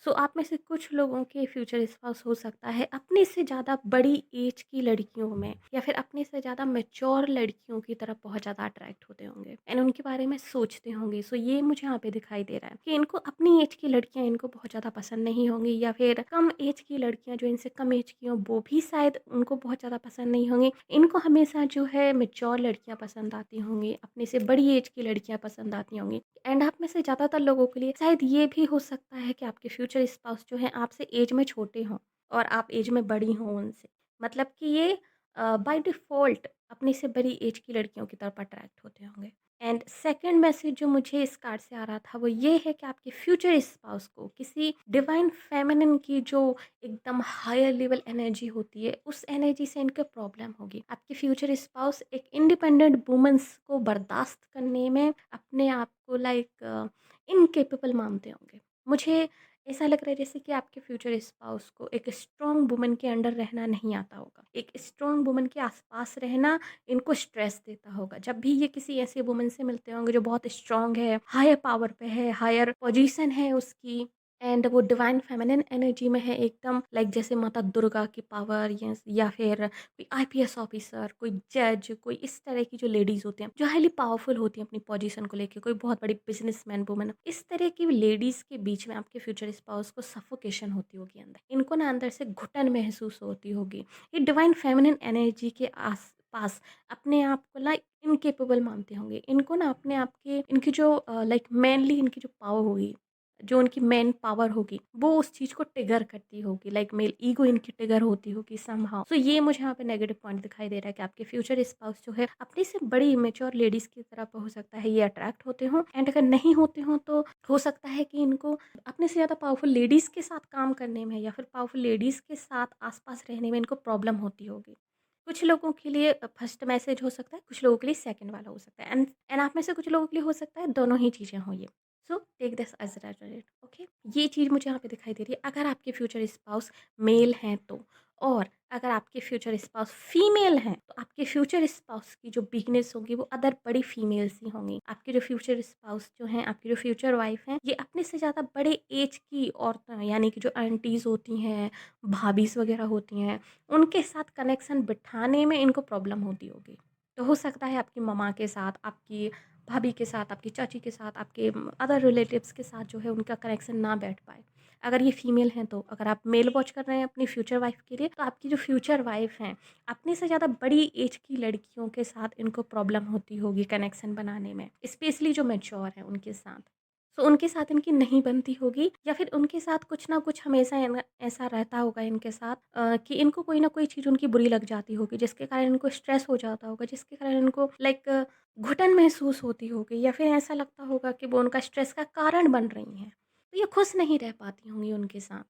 सो आप में से कुछ लोगों के फ्यूचर स्पाउस हो सकता है अपने से ज़्यादा बड़ी एज की लड़कियों में या फिर अपने से ज़्यादा मैच्योर लड़कियों की तरफ बहुत ज़्यादा अट्रैक्ट होते होंगे एंड उनके बारे में सोचते होंगे। सो ये मुझे यहाँ पे दिखाई दे रहा है कि इनको अपनी एज की लड़कियाँ इनको बहुत ज़्यादा पसंद नहीं होंगी, या फिर कम एज की लड़कियाँ जो इनसे कम एज की हों वो भी शायद उनको बहुत ज़्यादा पसंद नहीं होंगी। इनको हमेशा जो है मैच्योर लड़कियाँ पसंद आती होंगी, अपने से बड़ी एज की लड़कियाँ पसंद आती होंगी। एंड आप में से ज़्यादातर लोगों के लिए शायद ये भी हो सकता है कि आपके फ्यूचर स्पाउस जो हैं आपसे एज में छोटे हों और आप एज में बड़ी हों उनसे। मतलब कि ये बाय डिफ़ॉल्ट अपने से बड़ी एज की लड़कियों की तरफ अट्रैक्ट होते होंगे। एंड सेकंड मैसेज जो मुझे इस कार्ड से आ रहा था वो ये है कि आपके फ्यूचर स्पाउस को किसी डिवाइन फेमिनिन की जो एकदम हायर लेवल एनर्जी होती है उस एनर्जी से इनको प्रॉब्लम होगी। आपके फ्यूचर स्पाउस एक इंडिपेंडेंट वुमेन्स को बर्दाश्त करने में अपने आप को लाइक इनकेपेबल मानते होंगे। मुझे ऐसा लग रहा है जैसे कि आपके फ्यूचर स्पाउस को एक स्ट्रॉन्ग वुमन के अंडर रहना नहीं आता होगा। एक स्ट्रॉन्ग वुमन के आसपास रहना इनको स्ट्रेस देता होगा। जब भी ये किसी ऐसे वुमन से मिलते होंगे जो बहुत स्ट्रॉन्ग है, हायर पावर पे है, हायर पोजीशन है उसकी, एंड वो डिवाइन फेमिनिन एनर्जी में है एकदम, लाइक जैसे माता दुर्गा की पावर, या फिर कोई आईपीएस ऑफिसर, कोई जज, कोई इस तरह की जो लेडीज़ होती हैं जो हाईली पावरफुल होती हैं अपनी पोजीशन को लेके, कोई बहुत बड़ी बिजनेसमैन वुमन, इस तरह की लेडीज़ के बीच में आपके फ्यूचर स्पाउस को सफोकेशन होती होगी अंदर। इनको ना अंदर से घुटन महसूस होती होगी। ये डिवाइन फेमिनिन एनर्जी के आस पास अपने आप को लाइक इनकेपेबल मानते होंगे। इनको ना अपने आप के इनकी जो लाइक मेनली इनकी जो पावर होगी, जो उनकी मेन पावर होगी वो उस चीज़ को ट्रिगर करती होगी, लाइक मेल ईगो इनकी ट्रिगर होती होगी समहाउ। सो ये मुझे यहाँ पे नेगेटिव पॉइंट दिखाई दे रहा है कि आपके फ्यूचर स्पाउस जो है अपने से बड़ी मेच्योर लेडीज़ की तरफ हो सकता है ये अट्रैक्ट होते हों, एंड अगर नहीं होते हों तो हो सकता है कि इनको अपने से ज़्यादा पावरफुल लेडीज़ के साथ काम करने में या फिर पावरफुल लेडीज़ के साथ आस-पास रहने में इनको प्रॉब्लम होती होगी। कुछ लोगों के लिए फर्स्ट मैसेज हो सकता है, कुछ लोगों के लिए सेकंड वाला हो सकता है, एंड आप में से कुछ लोगों के लिए हो सकता है दोनों ही चीज़ें हों ये। So take this as red, okay. ये चीज़ मुझे यहाँ पे दिखाई दे रही है अगर आपके फ्यूचर स्पाउस मेल हैं तो। और अगर आपके फ्यूचर स्पाउस फीमेल हैं, तो आपके फ्यूचर स्पाउस की जो वीकनेस होगी वो अदर बड़ी फीमेल्स ही होंगी। आपके जो फ्यूचर स्पाउस जो हैं, आपकी जो फ्यूचर वाइफ हैं, ये अपने से ज़्यादा बड़े एज की औरतें यानी कि जो आंटीज़ होती हैं, भाभीज़ वगैरह होती हैं, उनके साथ कनेक्शन बिठाने में इनको प्रॉब्लम होती होगी। तो हो सकता है आपकी मम्मा के साथ, आपकी भाभी के साथ, आपकी चाची के साथ, आपके अदर रिलेटिव्स के साथ जो है उनका कनेक्शन ना बैठ पाए। अगर ये फीमेल हैं तो अगर आप मेल वॉच कर रहे हैं अपनी फ्यूचर वाइफ के लिए, तो आपकी जो फ्यूचर वाइफ हैं, अपने से ज़्यादा बड़ी एज की लड़कियों के साथ इनको प्रॉब्लम होती होगी कनेक्शन बनाने में, स्पेशली जो मैच्योर हैं उनके साथ। सो उनके साथ इनकी नहीं बनती होगी, या फिर उनके साथ कुछ ना कुछ हमेशा ऐसा रहता होगा इनके साथ कि इनको कोई ना कोई चीज़ उनकी बुरी लग जाती होगी, जिसके कारण इनको स्ट्रेस हो जाता होगा, जिसके कारण इनको लाइक घुटन महसूस होती होगी, या फिर ऐसा लगता होगा कि वो उनका स्ट्रेस का कारण बन रही हैं। तो ये खुश नहीं रह पाती होंगी उनके साथ,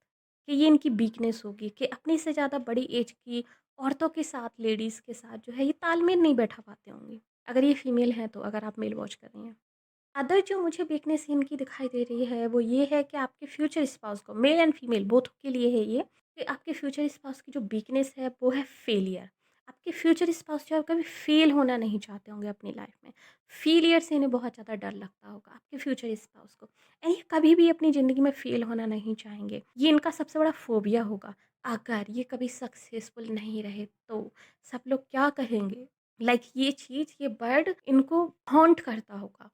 कि ये इनकी वीकनेस होगी कि अपने से ज़्यादा बड़ी एज की औरतों के साथ, लेडीज़ के साथ जो है ये तालमेल नहीं बैठा पाते होंगे। अगर ये फीमेल हैं तो, अगर आप मेल वॉच कर रही हैं। अदर जो मुझे वीकनेस इनकी दिखाई दे रही है वो ये है कि आपके फ्यूचर स्पाउस को, मेल एंड फीमेल बोथ के लिए है ये, कि आपके फ्यूचर स्पाउस की जो वीकनेस है वो है फेलियर। आपके फ्यूचर स्पाउस जो है कभी फेल होना नहीं चाहते होंगे अपनी लाइफ में। फेलियर से इन्हें बहुत ज़्यादा डर लगता होगा आपके फ्यूचर स्पाउस को, एंड ये कभी भी अपनी ज़िंदगी में फेल होना नहीं चाहेंगे। ये इनका सबसे बड़ा फोबिया होगा। अगर ये कभी सक्सेसफुल नहीं रहे तो सब लोग क्या कहेंगे, लाइक ये चीज़, ये बर्ड इनको हॉन्ट करता होगा,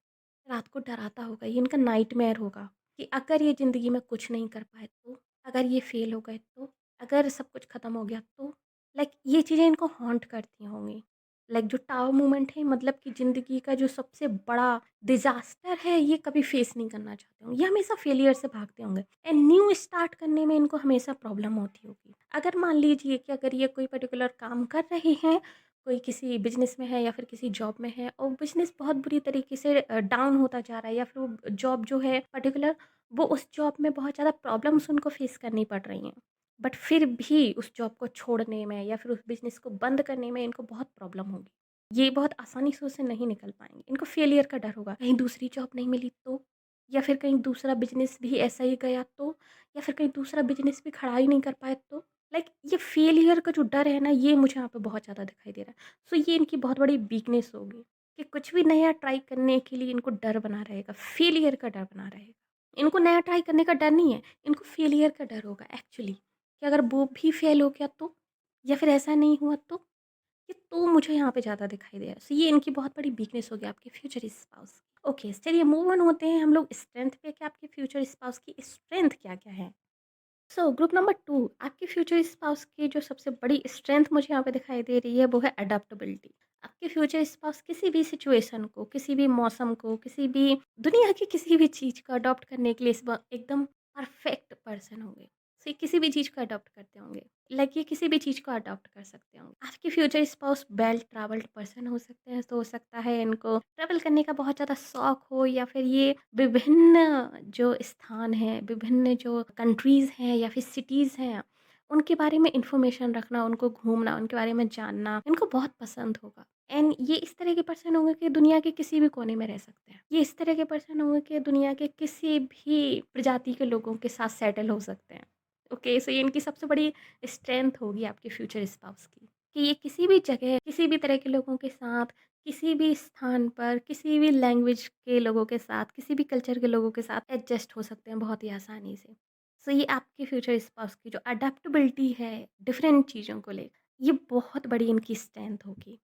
रात को डराता होगा, ये इनका नाइटमेयर होगा कि अगर ये ज़िंदगी में कुछ नहीं कर पाए तो, अगर ये फेल हो गए तो, अगर सब कुछ ख़त्म हो गया तो, लाइक ये चीज़ें इनको हॉन्ट करती होंगी। लाइक जो टावर मूवमेंट है, मतलब कि ज़िंदगी का जो सबसे बड़ा डिज़ास्टर है, ये कभी फेस नहीं करना चाहते होंगे। ये हमेशा फेलियर से भागते होंगे, एंड न्यू स्टार्ट करने में इनको हमेशा प्रॉब्लम होती होगी। अगर मान लीजिए कि अगर ये कोई पर्टिकुलर काम कर रहे हैं, कोई किसी बिज़नेस में है या फिर किसी जॉब में है, और बिज़नेस बहुत बुरी तरीके से डाउन होता जा रहा है, या फिर वो जॉब जो है पर्टिकुलर, वो उस जॉब में बहुत ज़्यादा प्रॉब्लम्स उनको फेस करनी पड़ रही हैं। बट फिर भी उस जॉब को छोड़ने में या फिर उस बिज़नेस को बंद करने में इनको बहुत प्रॉब्लम होगी। ये बहुत आसानी से उससे नहीं निकल पाएँगे। इनको फेलियर का डर होगा, कहीं दूसरी जॉब नहीं मिली तो? या फिर कहीं दूसरा बिज़नेस भी ऐसा ही गया तो? या फिर कहीं दूसरा बिज़नेस भी खड़ा ही नहीं कर पाए तो? लाइक ये फेलियर का जो डर है ना, ये मुझे यहाँ पे बहुत ज़्यादा दिखाई दे रहा है। सो ये इनकी बहुत बड़ी वीकनेस होगी कि कुछ भी नया ट्राई करने के लिए इनको डर बना रहेगा, फेलियर का डर बना रहेगा। इनको नया ट्राई करने का डर नहीं है, इनको फेलियर का डर होगा एक्चुअली, कि अगर वो भी फेल हो गया तो? या फिर ऐसा नहीं हुआ तो? ये तो मुझे यहाँ पे ज़्यादा दिखाई दे रहा है। सो ये इनकी बहुत बड़ी वीकनेस होगी आपके फ्यूचर स्पाउस की। ओके, चलिए मूव ऑन होते हैं हम लोग स्ट्रेंथ पे, कि आपके फ्यूचर स्पाउस की स्ट्रेंथ क्या-क्या है? सो ग्रुप नंबर 2, आपके फ्यूचर स्पाउस की जो सबसे बड़ी स्ट्रेंथ मुझे यहाँ पे दिखाई दे रही है वो है अडैप्टेबिलिटी। आपके फ्यूचर स्पाउस किसी भी सिचुएशन को, किसी भी मौसम को, किसी भी दुनिया की किसी भी चीज़ को अडॉप्ट करने के लिए एकदम परफेक्ट पर्सन होंगे। सो ये किसी भी चीज़ को अडॉप्ट करते होंगे, लाइक ये किसी भी चीज़ को अडॉप्ट कर सकते होंगे। आपके future spouse well travelled person हो सकते हैं, तो हो सकता है इनको ट्रैवल करने का बहुत ज़्यादा शौक हो, या फिर ये विभिन्न जो स्थान हैं, विभिन्न जो कंट्रीज़ हैं या फिर सिटीज़ हैं, उनके बारे में इन्फॉर्मेशन रखना, उनको घूमना, उनके बारे में जानना, इनको बहुत पसंद होगा। एंड ये इस तरह के पर्सन होंगे कि दुनिया के किसी भी कोने में रह सकते हैं। ये इस तरह के पर्सन होंगे कि दुनिया के किसी भी प्रजाति के लोगों के साथ सेटल हो सकते हैं। ओके, सो ये इनकी सबसे बड़ी स्ट्रेंथ होगी आपके फ्यूचर स्पाउस की, कि ये किसी भी जगह, किसी भी तरह के लोगों के साथ, किसी भी स्थान पर, किसी भी लैंग्वेज के लोगों के साथ, किसी भी कल्चर के लोगों के साथ एडजस्ट हो सकते हैं बहुत ही आसानी से। सो ये आपके फ्यूचर स्पाउस की जो अडेप्टेबिलिटी है डिफरेंट चीज़ों को लेकर, ये बहुत बड़ी इनकी स्ट्रेंथ होगी।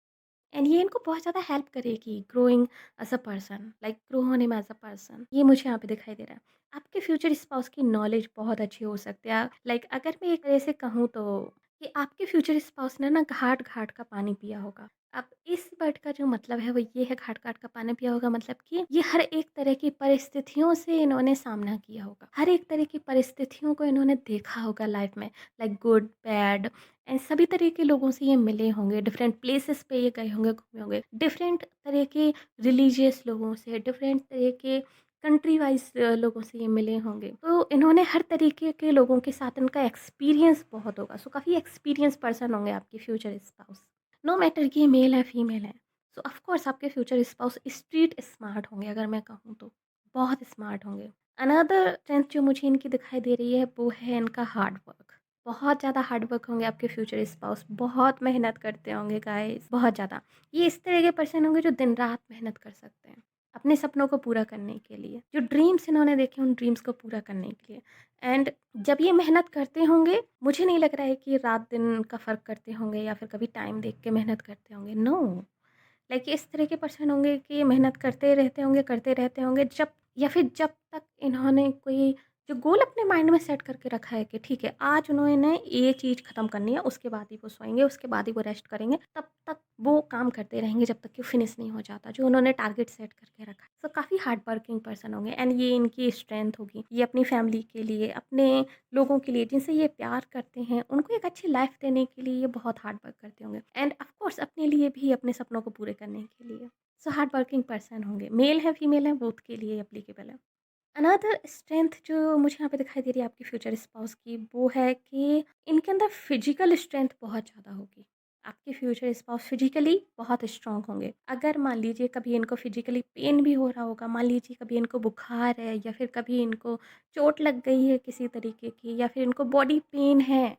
एंड ये इनको बहुत ज़्यादा हेल्प करेगी growing as a person, like grow होने में एज अ पर्सन। ये मुझे यहाँ पे दिखाई दे रहा है। आपके फ्यूचर स्पाउस की नॉलेज बहुत अच्छी हो सकती है, लाइक अगर मैं एक तरह से कहूँ तो, कि आपके फ्यूचर स्पाउस ने ना घाट घाट का पानी पिया होगा। अब इस वर्ड का जो मतलब है वो ये है, घाट घाट का पानी पिया होगा, मतलब कि ये हर एक तरह की परिस्थितियों से इन्होंने सामना किया होगा, हर एक तरह की परिस्थितियों को इन्होंने देखा होगा लाइफ में, लाइक गुड बैड, एंड सभी तरह के लोगों से ये मिले होंगे, डिफरेंट प्लेसेस पे ये गए होंगे, घूमे होंगे, डिफरेंट तरह के रिलीजियस लोगों से, डिफरेंट तरह के कंट्री वाइज लोगों से ये मिले होंगे। तो इन्होंने हर तरीके के लोगों के साथ, इनका एक्सपीरियंस बहुत होगा। सो काफ़ी एक्सपीरियंस पर्सन होंगे आपके फ्यूचर स्पाउस, नो मैटर कि ये मेल है फीमेल है। सो ऑफ कोर्स आपके फ्यूचर स्पाउस स्ट्रीट स्मार्ट होंगे, अगर मैं कहूँ तो बहुत स्मार्ट होंगे। अनदर स्ट्रेंथ जो मुझे इनकी दिखाई दे रही है वो है इनका हार्ड वर्क। बहुत ज़्यादा हार्ड वर्क होंगे आपके फ्यूचर स्पाउस, बहुत मेहनत करते होंगे गाइस, बहुत ज़्यादा। ये इस तरह के पर्सन होंगे जो दिन रात मेहनत कर सकते हैं अपने सपनों को पूरा करने के लिए, जो ड्रीम्स इन्होंने देखे उन ड्रीम्स को पूरा करने के लिए। एंड जब ये मेहनत करते होंगे, मुझे नहीं लग रहा है कि रात दिन का फ़र्क करते होंगे या फिर कभी टाइम देख के मेहनत करते होंगे, नो। लाइक इस तरह के पर्सन होंगे कि मेहनत करते रहते होंगे, जब या फिर जब तक इन्होंने कोई जो गोल अपने माइंड में सेट करके रखा है कि ठीक है, आज उन्होंने ये चीज़ ख़त्म करनी है, उसके बाद ही वो सोएँगे, उसके बाद ही वो रेस्ट करेंगे, तब तक वो काम करते रहेंगे जब तक कि वो फिनिश नहीं हो जाता, जो उन्होंने टारगेट सेट करके रखा है। सो काफ़ी हार्ड वर्किंग पर्सन होंगे एंड ये इनकी स्ट्रेंथ होगी। ये अपनी फैमिली के लिए, अपने लोगों के लिए जिनसे ये प्यार करते हैं, उनको एक अच्छी लाइफ़ देने के लिए ये बहुत हार्ड वर्क करते होंगे एंड ऑफ कोर्स अपने लिए भी, अपने सपनों को पूरे करने के लिए। सो हार्ड वर्किंग पर्सन होंगे, मेल है, फीमेल है, बोथ के लिए एप्लीकेबल है। अनदर स्ट्रेंथ जो मुझे यहाँ पे दिखाई दे रही है आपकी फ्यूचर स्पाउस की, वो है कि इनके अंदर फिजिकल स्ट्रेंथ बहुत ज़्यादा होगी। आपके फ्यूचर स्पाउस फिजिकली बहुत स्ट्रांग होंगे। अगर मान लीजिए कभी इनको फिजिकली पेन भी हो रहा होगा, मान लीजिए कभी इनको बुखार है या फिर कभी इनको चोट लग गई है किसी तरीके की या फिर इनको बॉडी पेन है,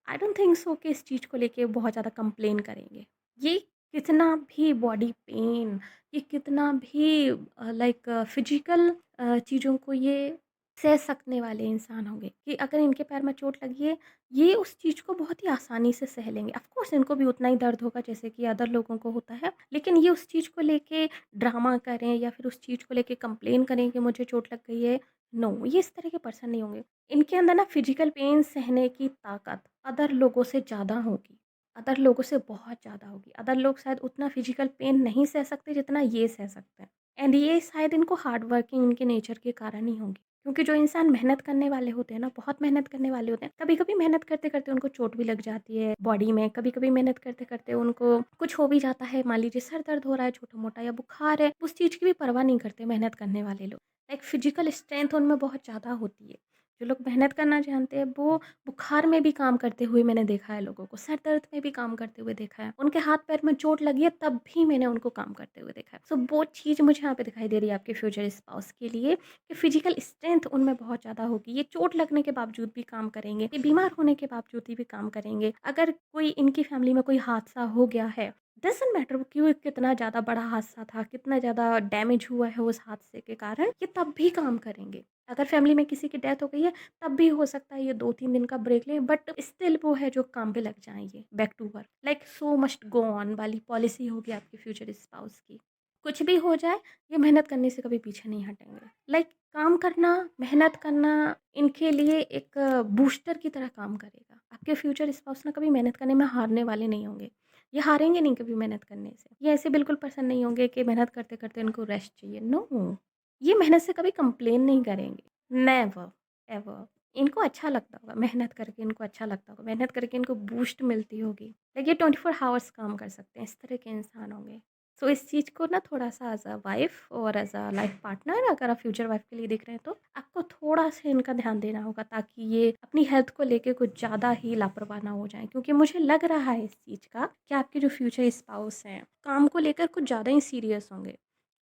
आई डोंट थिंक सो कि इस चीज़ को लेके बहुत ज़्यादा कंप्लेन करेंगे। ये कितना भी बॉडी पेन, ये कितना भी लाइक फिजिकल चीज़ों को ये सह सकने वाले इंसान होंगे कि अगर इनके पैर में चोट लगी है, ये उस चीज़ को बहुत ही आसानी से सह लेंगे। ऑफ कोर्स इनको भी उतना ही दर्द होगा जैसे कि अदर लोगों को होता है, लेकिन ये उस चीज़ को लेके ड्रामा करें या फिर उस चीज़ को लेके कंप्लेन करें कि मुझे चोट लग गई है, नो, ये इस तरह के पर्सन नहीं होंगे। इनके अंदर ना फिजिकल पेन सहने की ताकत अदर लोगों से ज़्यादा होगी, अदर लोगों से बहुत ज़्यादा होगी। अदर लोग शायद उतना फिजिकल पेन नहीं सह सकते जितना ये सह सकते हैं। एंड ये शायद इनको हार्ड वर्किंग इनके नेचर के कारण ही होंगी। क्योंकि जो इंसान मेहनत करने वाले होते हैं ना, बहुत मेहनत करने वाले होते हैं, कभी-कभी मेहनत करते-करते उनको चोट भी लग जाती है बॉडी में, कभी-कभी मेहनत करते-करते उनको कुछ हो भी जाता है, मान लीजिए सर दर्द हो रहा है छोटा-मोटा या बुखार है, उस चीज़ की भी परवाह नहीं करते मेहनत करने वाले लोग। लाइक फिजिकल स्ट्रेंथ उनमें बहुत ज़्यादा होती है। जो लोग मेहनत करना जानते हैं, वो बुखार में भी काम करते हुए मैंने देखा है लोगों को, सर दर्द में भी काम करते हुए देखा है। उनके हाथ-पैर में चोट लगी है तब भी मैंने उनको काम करते हुए देखा है। सो वो चीज़ मुझे यहाँ पे दिखाई दे रही है आपके फ्यूचर स्पाउस के लिए कि फिजिकल स्ट्रेंथ उनमें बहुत ज़्यादा होगी। ये चोट लगने के बावजूद भी काम करेंगे, ये बीमार होने के बावजूद भी काम करेंगे। अगर कोई इनकी फैमिली में कोई हादसा हो गया है, डज़न्ट मैटर कि वो कितना ज़्यादा बड़ा हादसा था, कितना ज़्यादा डैमेज हुआ है उस हादसे के कारण, ये तब भी काम करेंगे। अगर फैमिली में किसी की डेथ हो गई है, तब भी हो सकता है ये 2-3 दिन का ब्रेक लें, बट स्टिल वो है जो काम पे लग जाएँगे, back to work. Like show must go on वाली पॉलिसी होगी आपके फ्यूचर स्पाउस की। कुछ भी हो जाए, ये मेहनत करने से कभी पीछे नहीं हटेंगे। लाइक काम करना, मेहनत करना इनके लिए एक बूस्टर की तरह काम करेगा। आपके फ्यूचर स्पाउस ना कभी मेहनत करने में हारने वाले नहीं होंगे। ये हारेंगे नहीं कभी मेहनत करने से। ये ऐसे बिल्कुल पसंद नहीं होंगे कि मेहनत करते-करते इनको रेस्ट चाहिए, नो। ये मेहनत से कभी कंप्लेन नहीं करेंगे। Never, ever. इनको अच्छा लगता होगा, मेहनत करके इनको अच्छा लगता होगा, मेहनत करके इनको बूस्ट मिलती होगी। लाइक ये 24 हावर्स काम कर सकते हैं, इस तरह के इंसान होंगे। सो इस चीज़ को ना थोड़ा-सा एज़ अ वाइफ़ और एज़ अ लाइफ़ पार्टनर अगर आप फ्यूचर वाइफ़ के लिए देख रहे हैं तो आपको थोड़ा-सा इनका ध्यान देना होगा ताकि ये अपनी हेल्थ को लेके कुछ ज़्यादा ही लापरवाह ना हो जाएँ। क्योंकि मुझे लग रहा है इस चीज़ का कि आपके जो फ्यूचर स्पाउस हैं, काम को लेकर कुछ ज़्यादा ही सीरियस होंगे।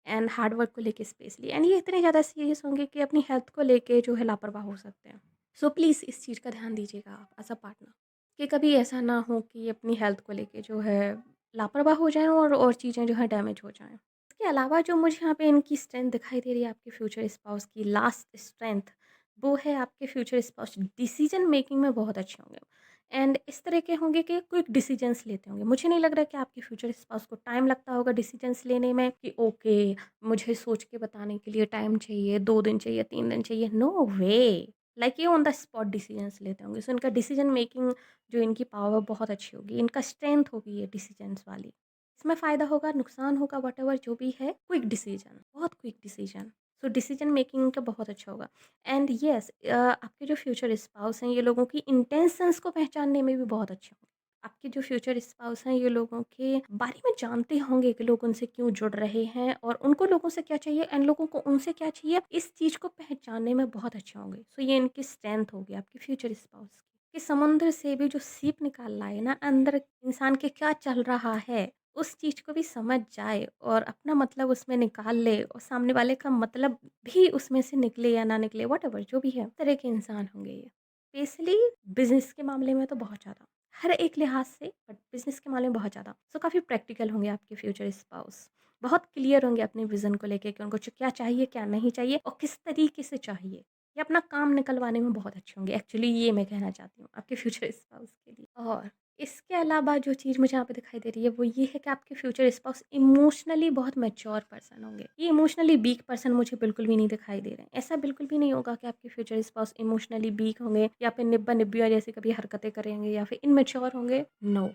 एंड हार्ड वर्क को लेके स्पेशली एंड ये इतने ज़्यादा सीरियस होंगे कि अपनी हेल्थ को लेके जो है लापरवाह हो सकते हैं। सो प्लीज़ इस चीज़ का ध्यान दीजिएगा आप एज़ अ पार्टनर कि कभी ऐसा ना हो कि अपनी हेल्थ को लेके जो है लापरवाह हो जाएँ और चीज़ें जो है डैमेज हो जाएँ। इसके अलावा जो मुझे यहाँ पे इनकी स्ट्रेंथ दिखाई दे रही है आपके फ्यूचर स्पाउस की लास्ट स्ट्रेंथ, वो है आपके फ्यूचर स्पाउस डिसीजन मेकिंग में बहुत अच्छे होंगे। एंड इस तरह के होंगे कि क्विक डिसीजंस लेते होंगे। मुझे नहीं लग रहा कि आपके फ्यूचर स्पाउस को टाइम लगता होगा डिसीजंस लेने में कि ओके, मुझे सोच के बताने के लिए टाइम चाहिए, 2 दिन चाहिए, 3 दिन चाहिए, नो वे। लाइक ये ऑन द स्पॉट डिसीजंस लेते होंगे। सो इनका डिसीजन मेकिंग जो इनकी पावर बहुत अच्छी होगी, इनका स्ट्रेंथ होगी ये डिसीजंस वाली। इसमें फ़ायदा होगा, नुकसान होगा, व्हाटएवर जो भी है, क्विक डिसीजन, बहुत quick decision. So decision making इनका बहुत अच्छा होगा। एंड येस आपके जो फ्यूचर स्पाउस हैं, ये लोगों की इंटेंशंस को पहचानने में भी बहुत अच्छे होंगे। आपके जो फ्यूचर स्पाउस हैं, ये लोगों के बारे में जानते होंगे कि लोग उनसे क्यों जुड़ रहे हैं और उनको लोगों से क्या चाहिए एंड लोगों को उनसे क्या चाहिए, इस चीज़ को पहचानने में बहुत अच्छे होंगे। सो ये इनकी स्ट्रेंथ होगी आपके फ्यूचर स्पाउस की। कि समुद्र से भी जो सीप निकाल लाए ना, अंदर इंसान के क्या चल रहा है, उस चीज़ को भी समझ जाए और अपना मतलब उसमें निकाल ले और सामने वाले का मतलब भी उसमें से निकले या ना निकले, व्हाटएवर जो भी है, इस तरह के इंसान होंगे ये। स्पेशली बिजनेस के मामले में तो बहुत ज़्यादा, हर एक लिहाज से, बट बिजनेस के मामले में बहुत ज़्यादा। सो काफ़ी प्रैक्टिकल होंगे आपके फ्यूचर स्पाउस, बहुत क्लियर होंगे अपने विजन को लेके कि उनको क्या चाहिए, क्या नहीं चाहिए और किस तरीके से चाहिए। ये अपना काम निकलवाने में बहुत अच्छे होंगे, एक्चुअली ये मैं कहना चाहती हूँ आपके फ्यूचर स्पाउस के लिए। और इसके अलावा जो चीज़ मुझे यहाँ पे दिखाई दे रही है वो ये है कि आपके फ्यूचर स्पाउस इमोशनली बहुत मैच्योर पर्सन होंगे। ये इमोशनली वीक पर्सन मुझे बिल्कुल भी नहीं दिखाई दे रहे हैं। ऐसा बिल्कुल भी नहीं होगा कि आपके फ्यूचर स्पाउस इमोशनली वीक होंगे या फिर निब्बा निब्बिया जैसी कभी हरकतें करेंगे या फिर इनमेच्योर होंगे। नो,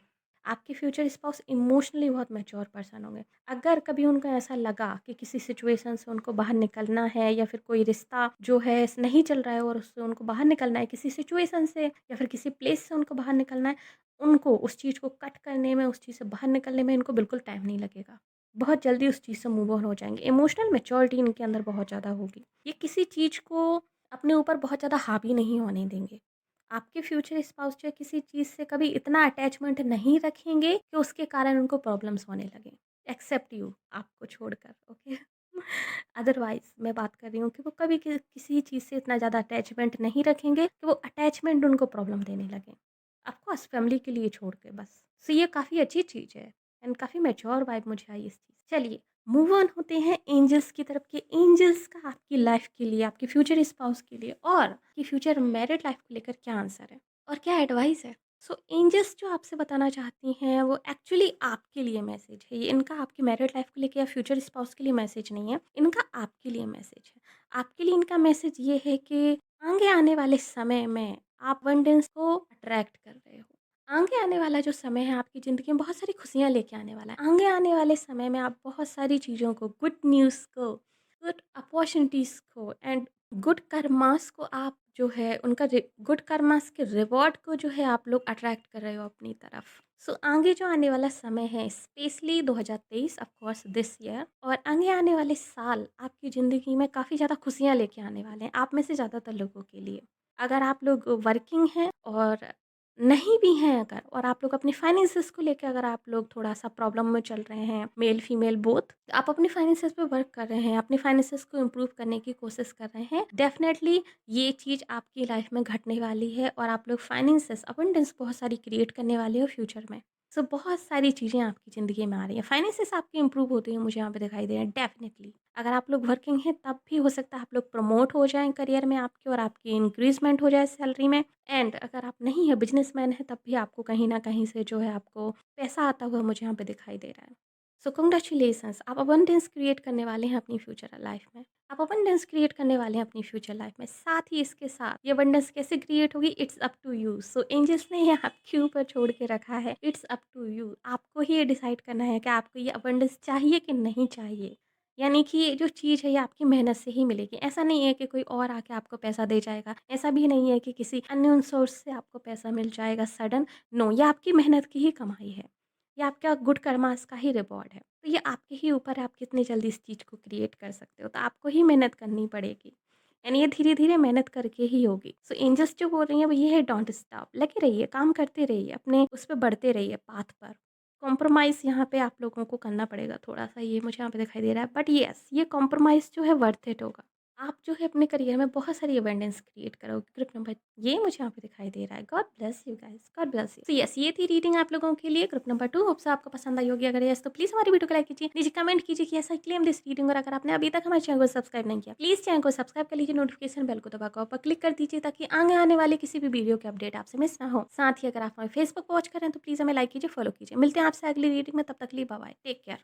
आपके फ्यूचर स्पाउस इमोशनली बहुत मैच्योर पर्सन होंगे। अगर कभी उनको ऐसा लगा कि किसी सिचुएशन से उनको बाहर निकलना है या फिर कोई रिश्ता जो है नहीं चल रहा है और उससे उनको बाहर निकलना है, किसी सिचुएशन से या फिर किसी प्लेस से उनको बाहर निकलना है, उनको उस चीज़ को कट करने में, उस चीज़ से बाहर निकलने में इनको बिल्कुल टाइम नहीं लगेगा। बहुत जल्दी उस चीज़ से मूव ऑन हो जाएँगे। इमोशनल मैच्योरिटी इनके अंदर बहुत ज़्यादा होगी। ये किसी चीज़ को अपने ऊपर बहुत ज़्यादा हावी नहीं होने देंगे। आपके फ्यूचर स्पाउस जो है किसी चीज़ से कभी इतना अटैचमेंट नहीं रखेंगे कि उसके कारण उनको प्रॉब्लम्स होने लगें। एक्सेप्ट यू, आपको छोड़कर, ओके? अदरवाइज़ मैं बात कर रही हूँ कि वो कभी किसी चीज़ से इतना ज़्यादा अटैचमेंट नहीं रखेंगे कि वो अटैचमेंट उनको प्रॉब्लम देने लगे। ऑफ कोर्स फैमिली के लिए छोड़ के बस। सो ये काफ़ी अच्छी चीज़ है एंड काफ़ी मैच्योर वाइब मुझे आई इस चीज़। चलिए मूव ऑन होते हैं एंजल्स की तरफ, के एंजल्स का आपकी लाइफ के लिए, आपके फ्यूचर स्पाउस के लिए और कि फ्यूचर मैरिड लाइफ को लेकर क्या आंसर है और क्या एडवाइस है। सो एंजल्स जो आपसे बताना चाहती हैं वो एक्चुअली आपके लिए मैसेज है। ये इनका आपकी मैरिड लाइफ को लेकर या फ्यूचर स्पाउस के लिए मैसेज नहीं है, इनका आपके लिए मैसेज है। आपके लिए इनका मैसेज ये है कि आगे आने वाले समय में आप अबंडेंस को अट्रैक्ट कर रहे हो। आगे आने वाला जो समय है आपकी ज़िंदगी में बहुत सारी खुशियाँ लेके आने वाला है। आगे आने वाले समय में आप बहुत सारी चीज़ों को, गुड न्यूज़ को, गुड अपॉर्चुनिटीज़ को एंड गुड कर्मास को आप जो है उनका गुड कर्मास के रिवॉर्ड को जो है आप लोग अट्रैक्ट कर रहे हो अपनी तरफ। सो आगे जो आने वाला समय है specially 2023 of course this year, और आगे आने वाले साल आपकी ज़िंदगी में काफ़ी ज़्यादा खुशियाँ लेके आने वाले हैं आप में से ज़्यादातर लोगों के लिए। अगर आप लोग वर्किंग हैं और नहीं भी हैं अगर, और आप लोग अपनी फाइनेंसेस को लेके अगर आप लोग थोड़ा-सा प्रॉब्लम में चल रहे हैं, मेल फीमेल बोथ, आप अपनी फाइनेंसेस पे वर्क कर रहे हैं, अपनी फाइनेंसेस को इम्प्रूव करने की कोशिश कर रहे हैं, डेफ़िनेटली ये चीज़ आपकी लाइफ में घटने वाली है और आप लोग फाइनेंसेस अबंडेंस बहुत सारी क्रिएट करने वाले हो फ्यूचर में। सो बहुत सारी चीज़ें आपकी ज़िंदगी में आ रही हैं, फाइनेंसेस आपकी इम्प्रूव होते हुए मुझे यहाँ पे दिखाई दे रहे हैं डेफ़िनेटली। अगर आप लोग वर्किंग हैं तब भी हो सकता है आप लोग प्रमोट हो जाएँ करियर में आपके और आपकी इंक्रीज़मेंट हो जाए सैलरी में। एंड अगर आप नहीं है, बिज़नेसमैन हैं, तब भी आपको कहीं न कहीं से जो है आपको पैसा आता हुआ मुझे यहाँ पे दिखाई दे रहा है। सो कांग्रेचुलेशंस, आप अबंडेंस क्रिएट करने वाले हैं अपनी फ्यूचर लाइफ में। आप अबंडेंस क्रिएट करने वाले हैं अपनी फ्यूचर लाइफ में। साथ ही इसके साथ ये अबंडेंस कैसे क्रिएट होगी, it's up to you. So angels ने ये आपके ऊपर छोड़ के रखा है, इट्स अप टू यू। आपको ही ये डिसाइड करना है कि आपको ये अबंडेंस चाहिए कि नहीं चाहिए। यानी कि ये जो चीज़ है ये आपकी मेहनत से ही मिलेगी। ऐसा नहीं है कि कोई और आके आपको पैसा दे जाएगा। ऐसा भी नहीं है कि किसी अननोन सोर्स से आपको पैसा मिल जाएगा सडन। नो, ये आपकी मेहनत की ही कमाई है। ये आपका गुड कर्मास का ही रिवॉर्ड है। तो ये आपके ही ऊपर है आप कितनी जल्दी इस चीज़ को क्रिएट कर सकते हो। तो आपको ही मेहनत करनी पड़ेगी एंड ये धीरे-धीरे मेहनत करके ही होगी। सो एंजल्स जो बोल रही हैं वो ये है, डोंट स्टॉप, लगे रहिए, काम करते रहिए, अपने उस पे बढ़ते रहिए पाथ पर। कॉम्प्रोमाइज़ यहाँ पे आप लोगों को करना पड़ेगा थोड़ा-सा, ये मुझे यहाँ पे दिखाई दे रहा है, बट येस ये कॉम्प्रोमाइज़ जो है वर्थ इट होगा। आप जो है अपने करियर में बहुत सारी अबंडेंस क्रिएट करोगे। ग्रुप नंबर ये मुझे यहाँ पे दिखाई दे रहा है। God bless you guys, God bless you. So yes ये थी रीडिंग आप लोगों के लिए ग्रुप नंबर 2। होप सो आपको पसंद आई होगी। अगर यस तो प्लीज़ हमारी वीडियो को लाइक कीजिए, नीचे कमेंट कीजिए कि ऐसा क्लेम दिस रीडिंग, और अगर आपने अभी तक हमारे चैनल को सब्सक्राइब नहीं किया प्लीज़ चैनल को सब्सक्राइब कर लीजिए, नोटिफिकेशन बेल को दबाकर पर क्लिक कर दीजिए ताकि आगे आने वाले किसी भी वीडियो के अपडेट आपसे मिस ना हो। साथ ही अगर आप हमारे फेसबुक वॉच करें तो प्लीज़ हमें लाइक कीजिए, फॉलो कीजिए। मिलते हैं आपसे अगली रीडिंग में, तब तक के लिए बाय बाय, टेक केयर।